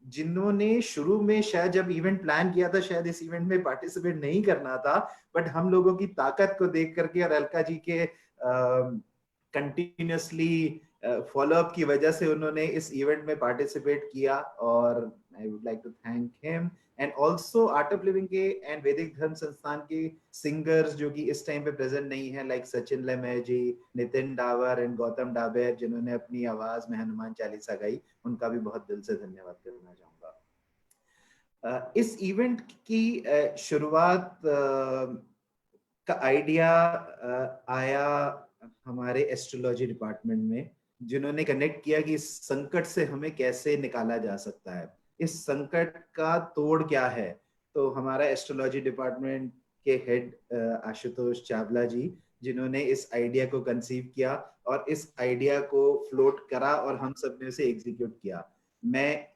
[SPEAKER 7] जिन्होंने शुरू में शायद जब इवेंट प्लान किया था, शायद इस इवेंट में पार्टिसिपेट नहीं करना था, बट हम लोगों की ताकत को देख करके और अलका जी के कंटिन्यूसली फॉलो अप की वजह से उन्होंने इस इवेंट में पार्टिसिपेट किया, और I would like to thank him. And also Art of Living के एंड वैदिक धर्म संस्थान के सिंगर्स जो कि इस टाइम पे प्रेजेंट नहीं है, लाइक सचिन लमेर जी, नितिन डावर एंड गौतम डाबेर, जिन्होंने अपनी आवाज में हनुमान चालीसा गाई, उनका भी बहुत दिल से धन्यवाद करना चाहूंगा। इस इवेंट की शुरुआत का आइडिया आया हमारे एस्ट्रोलॉजी डिपार्टमेंट में, जिन्होंने कनेक्ट किया कि इस संकट से हमें कैसे निकाला जा सकता है, इस संकट का तोड़ क्या है। तो हमारा एस्ट्रोलॉजी डिपार्टमेंट के हेड आशुतोष चावला जी, जिन्होंने इस आइडिया को कंसीव किया और इस आइडिया को फ्लोट करा और हम सब ने उसे एग्जीक्यूट किया। मैं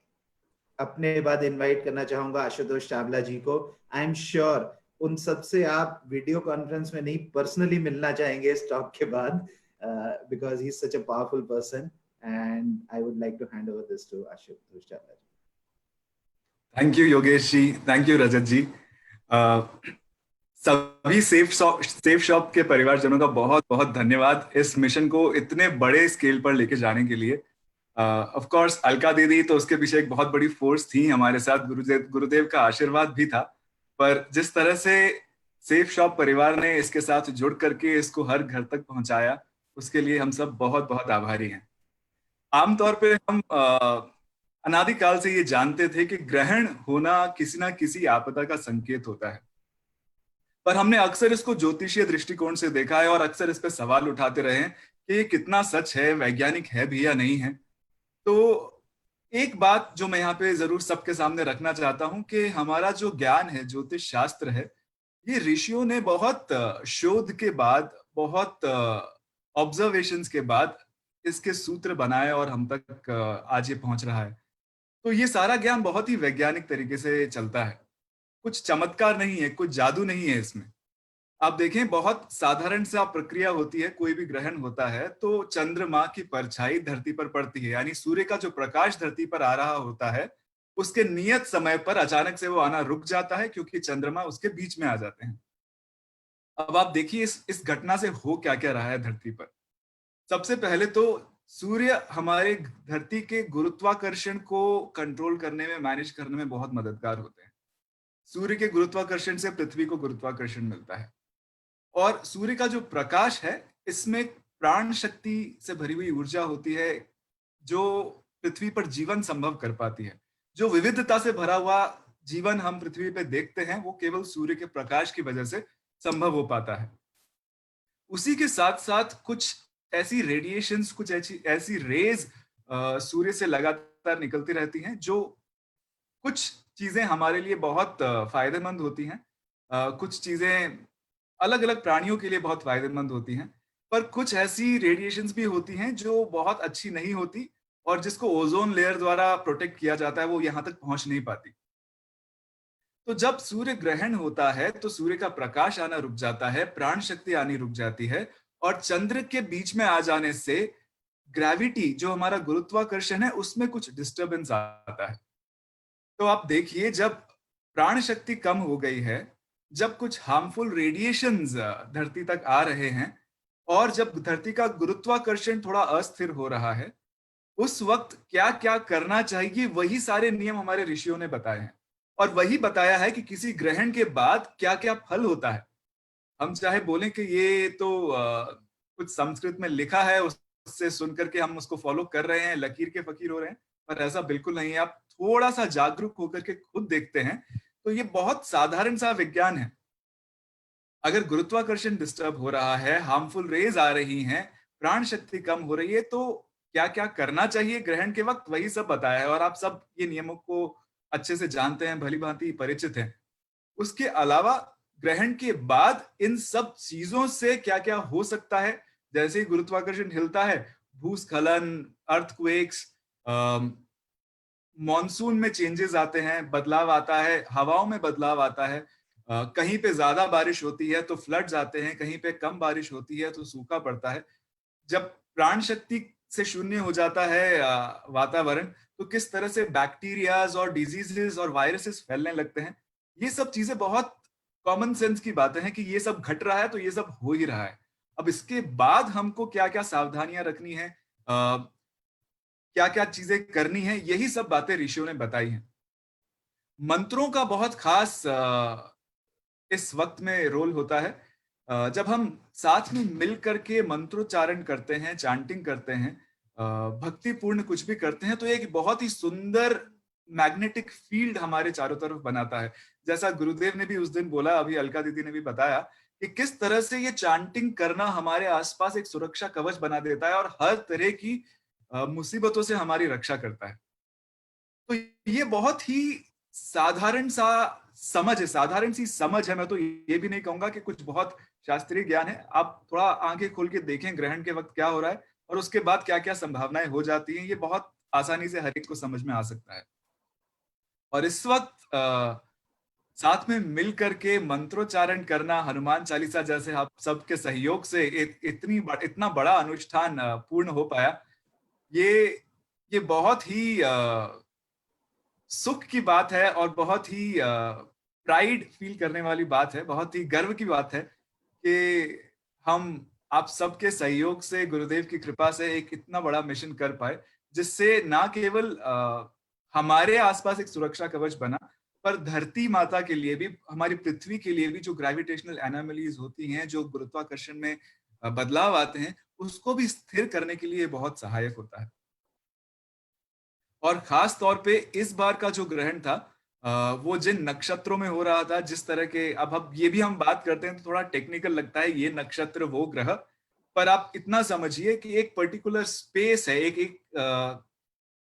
[SPEAKER 7] अपने बाद इनवाइट करना चाहूंगा आशुतोष चावला जी को। आई एम श्योर उन सब से आप वीडियो कॉन्फ्रेंस में नहीं, पर्सनली मिलना चाहेंगे इस टॉक के बाद, because he is such a powerful person, and I would like to hand over this to Ashutosh Chawla ji.
[SPEAKER 8] Thank you Yogesh ji, thank you Rajat ji. सभी सेफ शॉप के परिवारजनों का बहुत बहुत धन्यवाद इस मिशन को इतने बड़े स्केल पर लेके जाने के लिए। ऑफ कोर्स अलका दीदी तो उसके पीछे एक बहुत बड़ी फोर्स थी हमारे साथ, गुरुदेव का आशीर्वाद भी था, पर जिस तरह से सेफ शॉप परिवार ने इसके साथ जुड़ करके इसको हर घर तक पहुंचाया, उसके लिए हम सब बहुत बहुत आभारी हैं। आमतौर पे हम अनादिकाल से ये जानते थे कि ग्रहण होना किसी ना किसी आपदा का संकेत होता है, पर हमने अक्सर इसको ज्योतिषीय दृष्टिकोण से देखा है और अक्सर इस पे सवाल उठाते रहे हैं कि ये कितना सच है, वैज्ञानिक है भी या नहीं है। तो एक बात जो मैं यहाँ पे जरूर सबके सामने रखना चाहता हूँ कि हमारा जो ज्ञान है, ज्योतिष शास्त्र है, ये ऋषियों ने बहुत शोध के बाद, बहुत ऑब्जर्वेशंस के बाद इसके सूत्र बनाए और हम तक आज ये पहुंच रहा है। तो ये सारा ज्ञान बहुत ही वैज्ञानिक तरीके से चलता है, कुछ चमत्कार नहीं है, कुछ जादू नहीं है इसमें। आप देखें, बहुत साधारण सा प्रक्रिया होती है, कोई भी ग्रहण होता है तो चंद्रमा की परछाई धरती पर पड़ती है, यानी सूर्य का जो प्रकाश धरती पर आ रहा होता है उसके नियत समय पर अचानक से वो आना रुक जाता है, क्योंकि चंद्रमा उसके बीच में आ जाते हैं। अब आप देखिए इस घटना से हो क्या क्या रहा है धरती पर। सबसे पहले तो सूर्य हमारे धरती के गुरुत्वाकर्षण को कंट्रोल करने में, मैनेज करने में बहुत मददगार होते हैं। सूर्य के गुरुत्वाकर्षण से पृथ्वी को गुरुत्वाकर्षण मिलता है, और सूर्य का जो प्रकाश है इसमें प्राण शक्ति से भरी हुई ऊर्जा होती है जो पृथ्वी पर जीवन संभव कर पाती है। जो विविधता से भरा हुआ जीवन हम पृथ्वी पे देखते हैं वो केवल सूर्य के प्रकाश की वजह से संभव हो पाता है। उसी के साथ साथ कुछ ऐसी रेडिएशंस, कुछ ऐसी रेज सूर्य से लगातार निकलती रहती हैं जो कुछ चीजें हमारे लिए बहुत फायदेमंद होती हैं, कुछ चीजें अलग अलग प्राणियों के लिए बहुत फायदेमंद होती हैं, पर कुछ ऐसी रेडिएशंस भी होती हैं जो बहुत अच्छी नहीं होती और जिसको ओजोन लेयर द्वारा प्रोटेक्ट किया जाता है, वो यहाँ तक पहुंच नहीं पाती। तो जब सूर्य ग्रहण होता है तो सूर्य का प्रकाश आना रुक जाता है, प्राण शक्ति आनी रुक जाती है, और चंद्र के बीच में आ जाने से ग्रेविटी, जो हमारा गुरुत्वाकर्षण है, उसमें कुछ डिस्टर्बेंस आता है। तो आप देखिए, जब प्राण शक्ति कम हो गई है, जब कुछ हार्मफुल रेडिएशंस धरती तक आ रहे हैं, और जब धरती का गुरुत्वाकर्षण थोड़ा अस्थिर हो रहा है, उस वक्त क्या क्या करना चाहिए, वही सारे नियम हमारे ऋषियों ने बताए हैं, और वही बताया है कि किसी ग्रहण के बाद क्या क्या फल होता है। हम चाहे बोलें कि ये तो कुछ संस्कृत में लिखा है, उससे सुनकर के हम उसको फॉलो कर रहे हैं, लकीर के फकीर हो रहे हैं, पर ऐसा बिल्कुल नहीं है। आप थोड़ा सा जागरूक होकर के खुद देखते हैं तो ये बहुत साधारण सा विज्ञान है। अगर गुरुत्वाकर्षण डिस्टर्ब हो रहा है, हार्मफुल रेज आ रही हैं, प्राण शक्ति कम हो रही है, तो क्या क्या करना चाहिए ग्रहण के वक्त, वही सब बताया है, और आप सब ये नियमों को अच्छे से जानते हैं, भली भांति परिचित हैं। उसके अलावा ग्रहण के बाद इन सब चीजों से क्या क्या हो सकता है, जैसे ही गुरुत्वाकर्षण हिलता है, भूस्खलन, अर्थक्वेक्स, मॉनसून में चेंजेस आते हैं, बदलाव आता है, हवाओं में बदलाव आता है, कहीं पे ज्यादा बारिश होती है तो फ्लड्स आते हैं, कहीं पे कम बारिश होती है तो सूखा पड़ता है। जब प्राण शक्ति से शून्य हो जाता है वातावरण, तो किस तरह से बैक्टीरियाज और डिजीजेस और वायरसेस फैलने लगते हैं। ये सब चीजें बहुत कॉमन सेंस की बातें हैं कि ये सब घट रहा है तो ये सब हो ही रहा है। अब इसके बाद हमको क्या क्या सावधानियां रखनी है, क्या क्या चीजें करनी है, यही सब बातें ऋषियों ने बताई हैं। मंत्रों का बहुत खास इस वक्त में रोल होता है। जब हम साथ में मिल करके मंत्रोच्चारण करते हैं, चैंटिंग करते हैं, भक्तिपूर्ण कुछ भी करते हैं, तो एक बहुत ही सुंदर मैग्नेटिक फील्ड हमारे चारों तरफ बनाता है। जैसा गुरुदेव ने भी उस दिन बोला, अभी अलका दीदी ने भी बताया कि किस तरह से ये चैंटिंग करना हमारे आसपास एक सुरक्षा कवच बना देता है और हर तरह की मुसीबतों से हमारी रक्षा करता है। तो ये बहुत ही साधारण सी समझ है। मैं तो ये भी नहीं कहूंगा कि कुछ बहुत शास्त्रीय ज्ञान है। आप थोड़ा आंखें खोल के देखें ग्रहण के वक्त क्या हो रहा है और उसके बाद क्या क्या संभावनाएं हो जाती हैं, ये बहुत आसानी से हर एक को समझ में आ सकता है। और इस वक्त साथ में मिल करके मंत्रोच्चारण करना, हनुमान चालीसा जैसे आप सबके सहयोग से इतना बड़ा अनुष्ठान पूर्ण हो पाया, ये बहुत ही सुख की बात है और बहुत ही प्राइड फील करने वाली बात है, बहुत ही गर्व की बात है कि हम आप सबके सहयोग से, गुरुदेव की कृपा से एक इतना बड़ा मिशन कर पाए, जिससे ना केवल हमारे आसपास एक सुरक्षा कवच बना, पर धरती माता के लिए भी, हमारी पृथ्वी के लिए भी जो ग्रेविटेशनल एनोमलीज होती हैं, जो गुरुत्वाकर्षण में बदलाव आते हैं, उसको भी स्थिर करने के लिए बहुत सहायक होता है। और खास तौर पे इस बार का जो ग्रहण था, वो जिन नक्षत्रों में हो रहा था, जिस तरह के, अब ये भी हम बात करते हैं तो थोड़ा टेक्निकल लगता है, ये नक्षत्र वो ग्रह, पर आप इतना समझिए कि एक पर्टिकुलर स्पेस है,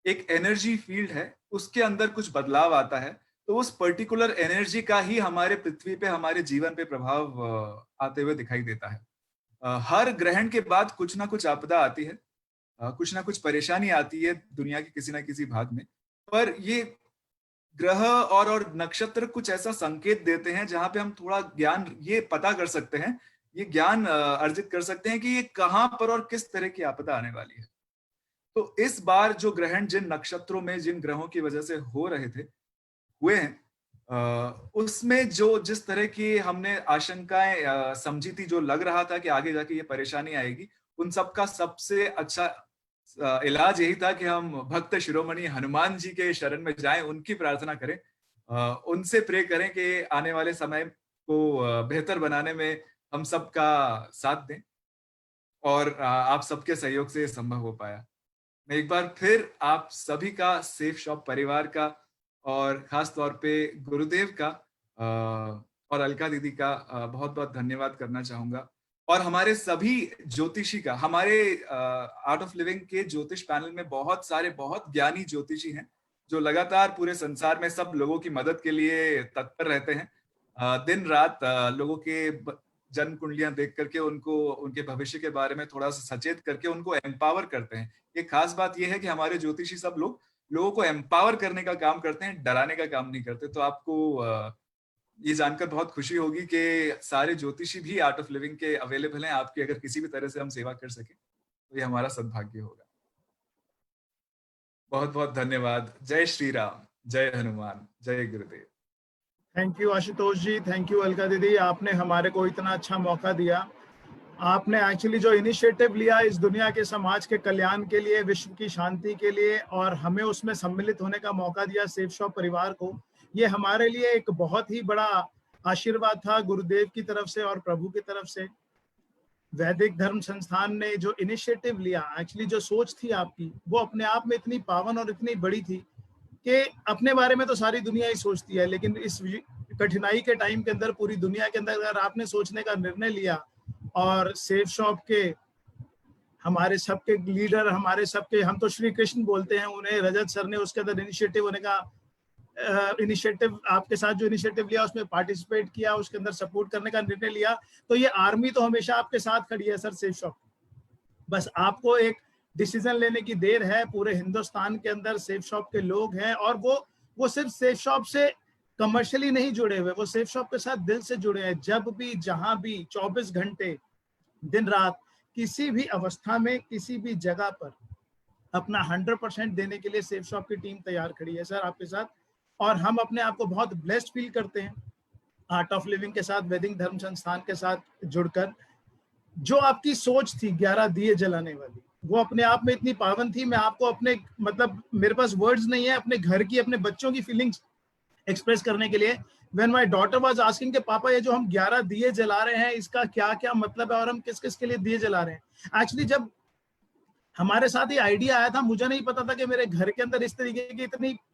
[SPEAKER 8] एक एनर्जी फील्ड है, उसके अंदर कुछ बदलाव आता है, तो उस पर्टिकुलर एनर्जी का ही हमारे पृथ्वी पे, हमारे जीवन पे प्रभाव आते हुए दिखाई देता है। हर ग्रहण के बाद कुछ ना कुछ आपदा आती है, कुछ ना कुछ परेशानी आती है दुनिया के किसी ना किसी भाग में, पर ये ग्रह और नक्षत्र कुछ ऐसा संकेत देते हैं जहां पे हम थोड़ा ज्ञान ये पता कर सकते हैं, ये ज्ञान अर्जित कर सकते हैं कि ये कहां पर और किस तरह की आपदा आने वाली है। तो इस बार जो ग्रहण जिन नक्षत्रों में, जिन ग्रहों की वजह से हुए हैं, उसमें जिस तरह की हमने आशंकाएं समझी थी, जो लग रहा था कि आगे जाके ये परेशानी आएगी, उन सब का सबसे अच्छा इलाज यही था कि हम भक्त शिरोमणि हनुमान जी के शरण में जाएं, उनकी प्रार्थना करें, उनसे प्रे करें कि आने वाले समय को बेहतर बनाने में हम सबका साथ दें, और आप सबके सहयोग से संभव हो पाया। मैं एक बार फिर आप सभी का, सेफ शॉप परिवार का, और खास तौर पे गुरुदेव का और अलका दीदी का बहुत बहुत धन्यवाद करना चाहूंगा, और हमारे सभी ज्योतिषी का। हमारे आर्ट ऑफ लिविंग के ज्योतिष पैनल में बहुत सारे बहुत ज्ञानी ज्योतिषी हैं, जो लगातार पूरे संसार में सब लोगों की मदद के लिए तत्पर रहते हैं, दिन रात लोगों के जन्म कुंडलियां देख करके उनको, उनके भविष्य के बारे में थोड़ा सा सचेत करके उनको एम्पावर करते हैं। ये खास बात यह है कि हमारे ज्योतिषी सब लोगों को एम्पावर करने का काम करते हैं, डराने का काम नहीं करते। तो आपको ये जानकर बहुत खुशी होगी कि सारे ज्योतिषी भी आर्ट ऑफ लिविंग के अवेलेबल हैं। आपकी अगर किसी भी तरह से हम सेवा कर सके तो ये हमारा सद्भाग्य होगा। बहुत बहुत धन्यवाद। जय श्री राम, जय हनुमान, जय Gurudev.
[SPEAKER 9] Thank you Ashutosh ji, thank you Alka दीदी, आपने हमारे को इतना अच्छा मौका दिया। आपने एक्चुअली जो इनिशिएटिव लिया इस दुनिया के समाज के कल्याण के लिए, विश्व की शांति के लिए, और हमें उसमें सम्मिलित होने का मौका दिया सेफ शॉप परिवार को, ये हमारे लिए एक बहुत ही बड़ा आशीर्वाद था गुरुदेव की तरफ से और प्रभु की तरफ से। वैदिक धर्म संस्थान ने जो इनिशिएटिव लिया, एक्चुअली जो सोच थी आपकी, वो अपने आप में इतनी पावन और इतनी बड़ी थी कि अपने बारे में तो सारी दुनिया ही सोचती है, लेकिन इस कठिनाई के टाइम के अंदर पूरी दुनिया के अंदर अगर आपने सोचने का निर्णय लिया, और सेफ शॉप के हमारे सबके लीडर, हमारे सबके, हम तो श्री कृष्ण बोलते हैं उन्हें, रजत सर ने उसके अंदर इनिशिएटिव होने का इनिशिएटिव, आपके साथ जो इनिशिएटिव लिया उसमें पार्टिसिपेट किया, उसके अंदर सपोर्ट करने का निर्णय लिया, तो ये आर्मी तो हमेशा आपके साथ खड़ी है सर सेफ शॉप। बस आपको एक डिसीजन लेने की देर है। पूरे हिंदुस्तान के अंदर सेफ शॉप के लोग हैं, और वो सिर्फ सेफ शॉप से कमर्शियली नहीं जुड़े हुए, वो सेफ शॉप के साथ दिल से जुड़े हैं। जब भी, जहां भी, 24 घंटे दिन रात किसी भी अवस्था में किसी भी जगह पर अपना 100% देने के लिए सेफ शॉप की टीम तैयार खड़ी है सर आपके साथ। और हम अपने आप को बहुत ब्लेस्ड फील करते हैं आर्ट ऑफ लिविंग के साथ, वैदिक धर्म संस्थान के साथ जुड़कर। जो आपकी सोच थी 11 दिए जलाने वाली, वो अपने आप में इतनी पावन थी। मैं आपको अपने मतलब मेरे पास वर्ड्स नहीं है अपने घर की, अपने बच्चों की फीलिंग्स एक्सप्रेस करने के लिए। When my daughter was asking कि पापा ये जो हम 11 दिए जला रहे हैं इसका क्या क्या मतलब है और हम किस किस के लिए दिए जला रहे हैं। एक्चुअली जब हमारे साथ ये आइडिया आया था, मुझे नहीं पता था कि मेरे घर के अंदर इस तरीके की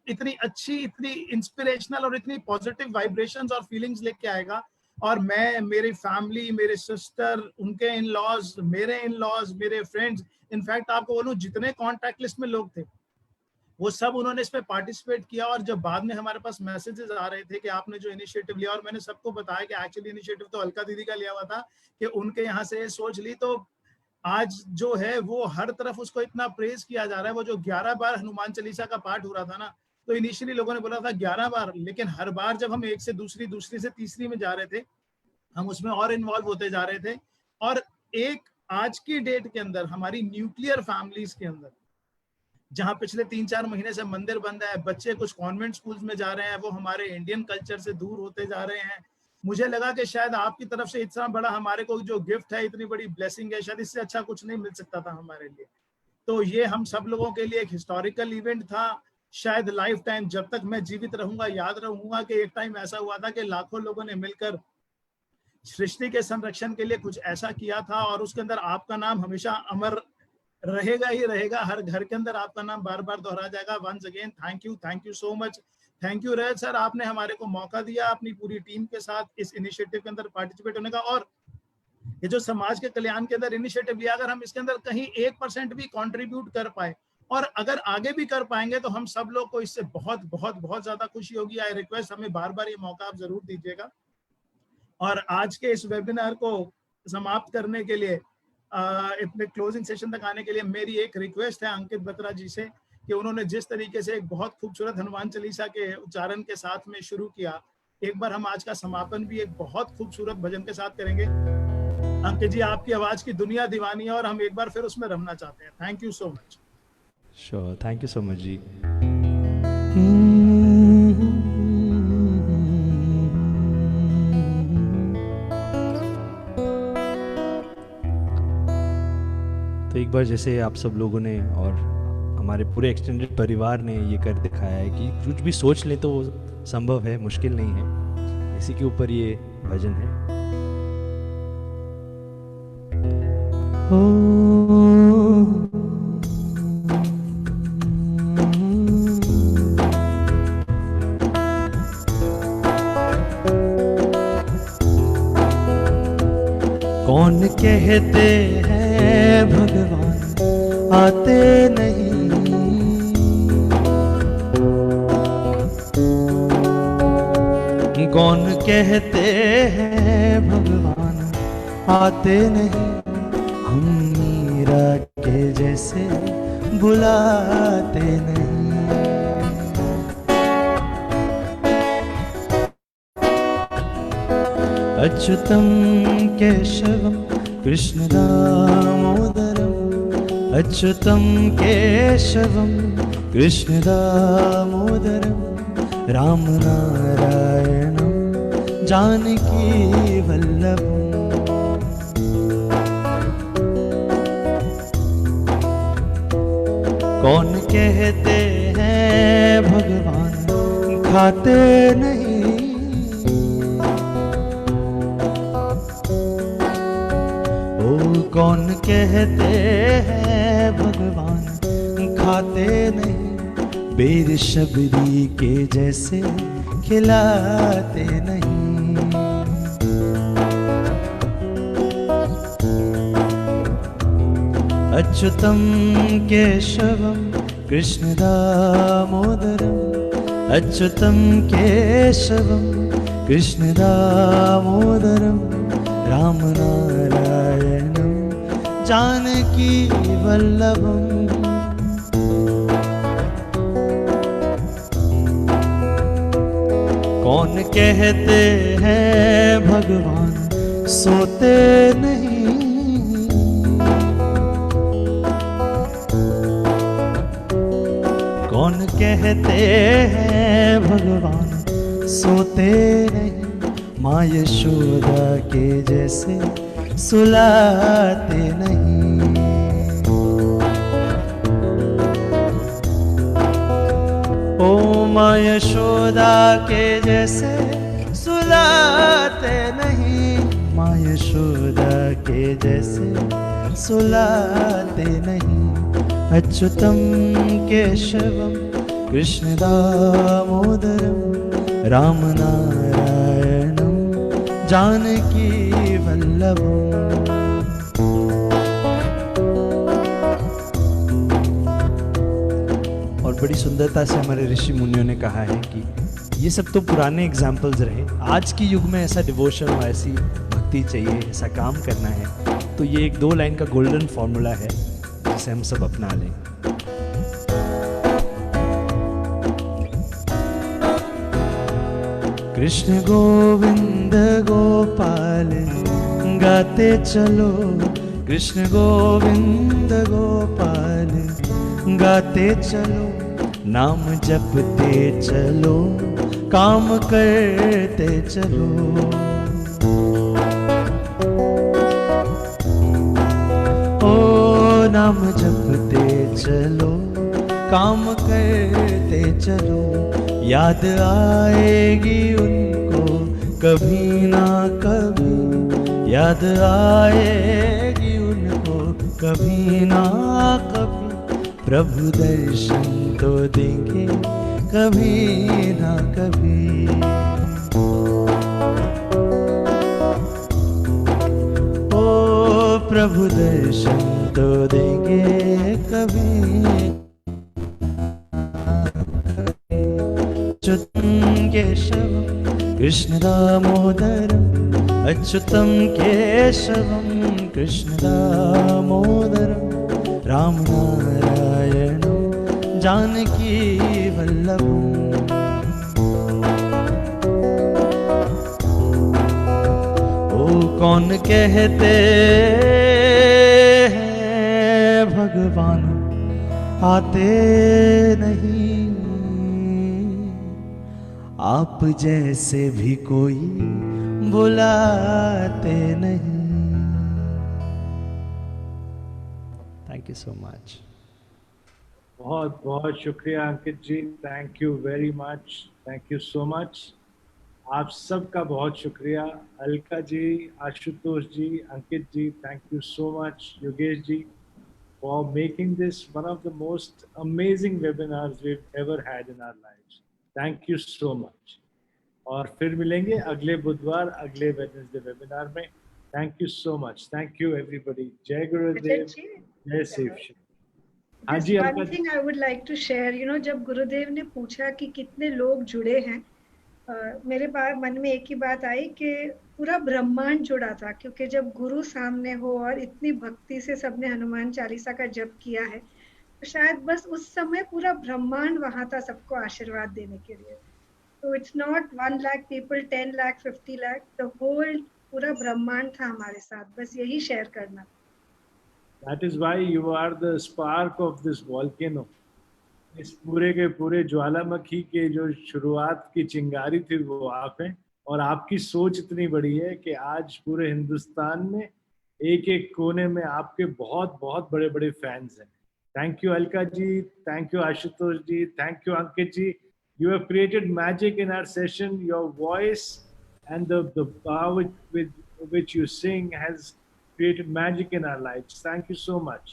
[SPEAKER 9] इतनी अच्छी, इतनी इंस्पिरेशनल और इतनी पॉजिटिव वाइब्रेशंस और फीलिंग्स लेके आएगा। और मैं, मेरी फैमिली, मेरे सिस्टर, उनके इन लॉज, मेरे इन लॉज, मेरे फ्रेंड्स, इनफैक्ट आपको बोलूं जितने कॉन्टैक्ट लिस्ट में लोग थे वो सब उन्होंने इसमें पार्टिसिपेट किया। और जब बाद में हमारे पास मैसेजेस आ रहे थे कि आपने जो इनिशिएटिव लिया, और मैंने सबको बताया कि एक्चुअली इनिशिएटिव तो अलका दीदी का लिया हुआ था कि उनके यहाँ से ये सोच ली, तो आज जो है वो हर तरफ उसको इतना प्रेज किया जा रहा है। वो जो 11 बार हनुमान चालीसा का पाठ हो रहा था ना, तो इनिशियली लोगों ने बोला था 11 बार, लेकिन हर बार जब हम एक से दूसरी, दूसरी से तीसरी में जा रहे थे, हम उसमें और इन्वॉल्व होते जा रहे थे। और एक आज की डेट के अंदर हमारी न्यूक्लियर फैमिलीज के अंदर, जहां पिछले 3-4 महीने से मंदिर बंद है, बच्चे कुछ कॉन्वेंट स्कूल्स में जा रहे हैं, वो हमारे इंडियन कल्चर से दूर होते जा रहे हैं। मुझे लगा कि शायद आपकी तरफ से इतना बड़ा हमारे को जो गिफ्ट है, इतनी बड़ी ब्लेसिंग है, शायद इससे अच्छा कुछ नहीं मिल सकता था हमारे लिए। तो ये हम सब लोगों के लिए एक हिस्टोरिकल इवेंट था। शायद लाइफ टाइम जब तक मैं जीवित रहूंगा याद रहूंगा कि एक टाइम ऐसा हुआ था कि लाखों लोगों ने मिलकर सृष्टि के संरक्षण के लिए कुछ ऐसा किया था, और उसके अंदर आपका नाम हमेशा अमर रहेगा ही रहेगा। हर घर के अंदर आपका नाम बार बार दोहरा जाएगा। Once again thank you so much. Thank you Rajat sir, आपने हमारे को मौका दिया अपनी पूरी टीम के साथ इस इनिशिएटिव के अंदर पार्टिसिपेट होने का। और ये जो समाज के कल्याण के अंदर इनिशिएटिव लिया, अगर हम इसके अंदर कहीं 1% भी कंट्रीब्यूट कर पाए और अगर आगे भी कर पाएंगे तो हम सब लोग को इससे बहुत बहुत बहुत ज्यादा खुशी होगी। आई रिक्वेस्ट, हमें बार बार ये मौका आप जरूर दीजिएगा। और आज के इस वेबिनार को समाप्त करने के लिए, अपने क्लोजिंग सेशन तक आने के लिए मेरी एक रिक्वेस्ट है अंकित बत्रा जी से कि उन्होंने जिस तरीके से एक बहुत खूबसूरत हनुमान चालीसा के उच्चारण के साथ में शुरू किया, एक बार हम आज का समापन भी एक बहुत खूबसूरत भजन के साथ करेंगे। अंकित जी, आपकी आवाज की दुनिया दीवानी है और हम एक बार फिर उसमें रमना चाहते हैं। Thank you so much.
[SPEAKER 2] Sure, thank you so much ji. तो एक बार जैसे आप सब लोगों ने और हमारे पूरे एक्सटेंडेड परिवार ने ये कर दिखाया है कि कुछ भी सोच लें तो वो संभव है, मुश्किल नहीं है। इसी के ऊपर ये भजन है।
[SPEAKER 3] कौन कहते हैं भगवान आते नहीं, कौन कहते हैं भगवान आते नहीं, हम मीरा के जैसे बुलाते नहीं। अच्युतम केशवम कृष्ण दामोदरम, अच्युतम केशवम कृष्ण दामोदरम, राम नारायणम जानकी वल्लभम। कौन कहते हैं भगवान खाते नहीं, कौन कहते हैं भगवान खाते नहीं, बेर शबरी के जैसे खिलाते नहीं। अच्युतम केशवम कृष्ण दामोदरम, अच्युतम केशवम कृष्ण दामोदरम, राम नारायणम जानकी वल्लभम। कौन कहते हैं भगवान सोते नहीं, कौन कहते हैं भगवान सोते नहीं, माँ यशोदा के जैसे सुलाते नहीं। ओ माँ यशोदा के जैसे सुलाते नहीं, माँ यशोदा के जैसे सुलाते नहीं। अच्युतम केशवम कृष्ण दामोदरम राम नारायणम जानकी वल्लभम। और बड़ी सुंदरता से हमारे ऋषि मुनियों ने कहा है कि ये सब तो पुराने एग्जाम्पल्स रहे, आज की युग में ऐसा डिवोशन और ऐसी भक्ति चाहिए, ऐसा काम करना है, तो ये एक 2 लाइन का गोल्डन फॉर्मूला है जिसे हम सब अपना लें। कृष्ण गोविंद गोपाल गाते चलो, कृष्ण गोविंद गोपाल गाते चलो, नाम जपते चलो, काम करते चलो। ओ नाम जपते चलो, काम करते चलो, याद आएगी उनको कभी ना कभी, याद आएगी उनको कभी ना कभी, प्रभु दर्शन तो देंगे कभी ना कभी। ओ प्रभु दर्शन तो देंगे कभी। अच्युतम केशवम कृष्ण दामोदरम, अच्युतम केशवम कृष्ण दामोदरम राम नारायणम जानकी वल्लभम। ओ कौन कहते हैं भगवान आते नहीं, आप जैसे भी कोई बुलाते नहीं। Thank you so much.
[SPEAKER 5] बहुत बहुत शुक्रिया Ankit ji, thank you very much, thank you so much. आप सबका बहुत शुक्रिया, Alka ji, Ashutosh ji, Ankit ji, thank you so much, Yogesh ji, for making this one of the most amazing webinars we've ever had in our lives. Thank you so much. और फिर मिलेंगे अगले बुधवार अगले वेडनेसडे वेबिनार में। Thank you so much, thank you everybody. जय गुरुदेव, जय शिव। हाँ जी,
[SPEAKER 6] Just one thing I would like to share, जब गुरुदेव ने पूछा कि कितने लोग जुड़े हैं, मेरे मन में एक ही बात आई कि पूरा ब्रह्मांड जुड़ा था, क्योंकि जब गुरु सामने हो और इतनी भक्ति से सबने हनुमान चालीसा का जप किया है, तो शायद बस उस समय पूरा ब्रह्मांड वहां था सबको आशीर्वाद देने के लिए। तो it's not 1 lakh people, 10 lakh, 50 lakh, the whole पूरा ब्रह्मांड था हमारे साथ, बस यही शेयर करना।
[SPEAKER 5] That is why you are the spark of this volcano. इस पूरे के पूरे ज्वालामुखी के जो शुरुआत की चिंगारी थी वो आप हैं, और आपकी सोच इतनी बड़ी है कि आज पूरे हिंदुस्तान में एक एक कोने में आपके बहुत बहुत बड़े बड़े फैंस हैं। Thank you Alka ji, thank you Ashutosh ji, thank you Ankit ji. You have created magic in our session. Your voice and the power with which you sing has created magic in our lives. Thank you so much.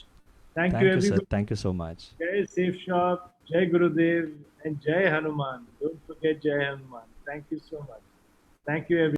[SPEAKER 5] Thank you everybody.
[SPEAKER 2] Sir. Thank you so much.
[SPEAKER 5] Jai Safe Shop, Jai Gurudev, and Jai Hanuman. Don't forget Jai Hanuman. Thank you so much. Thank you everybody.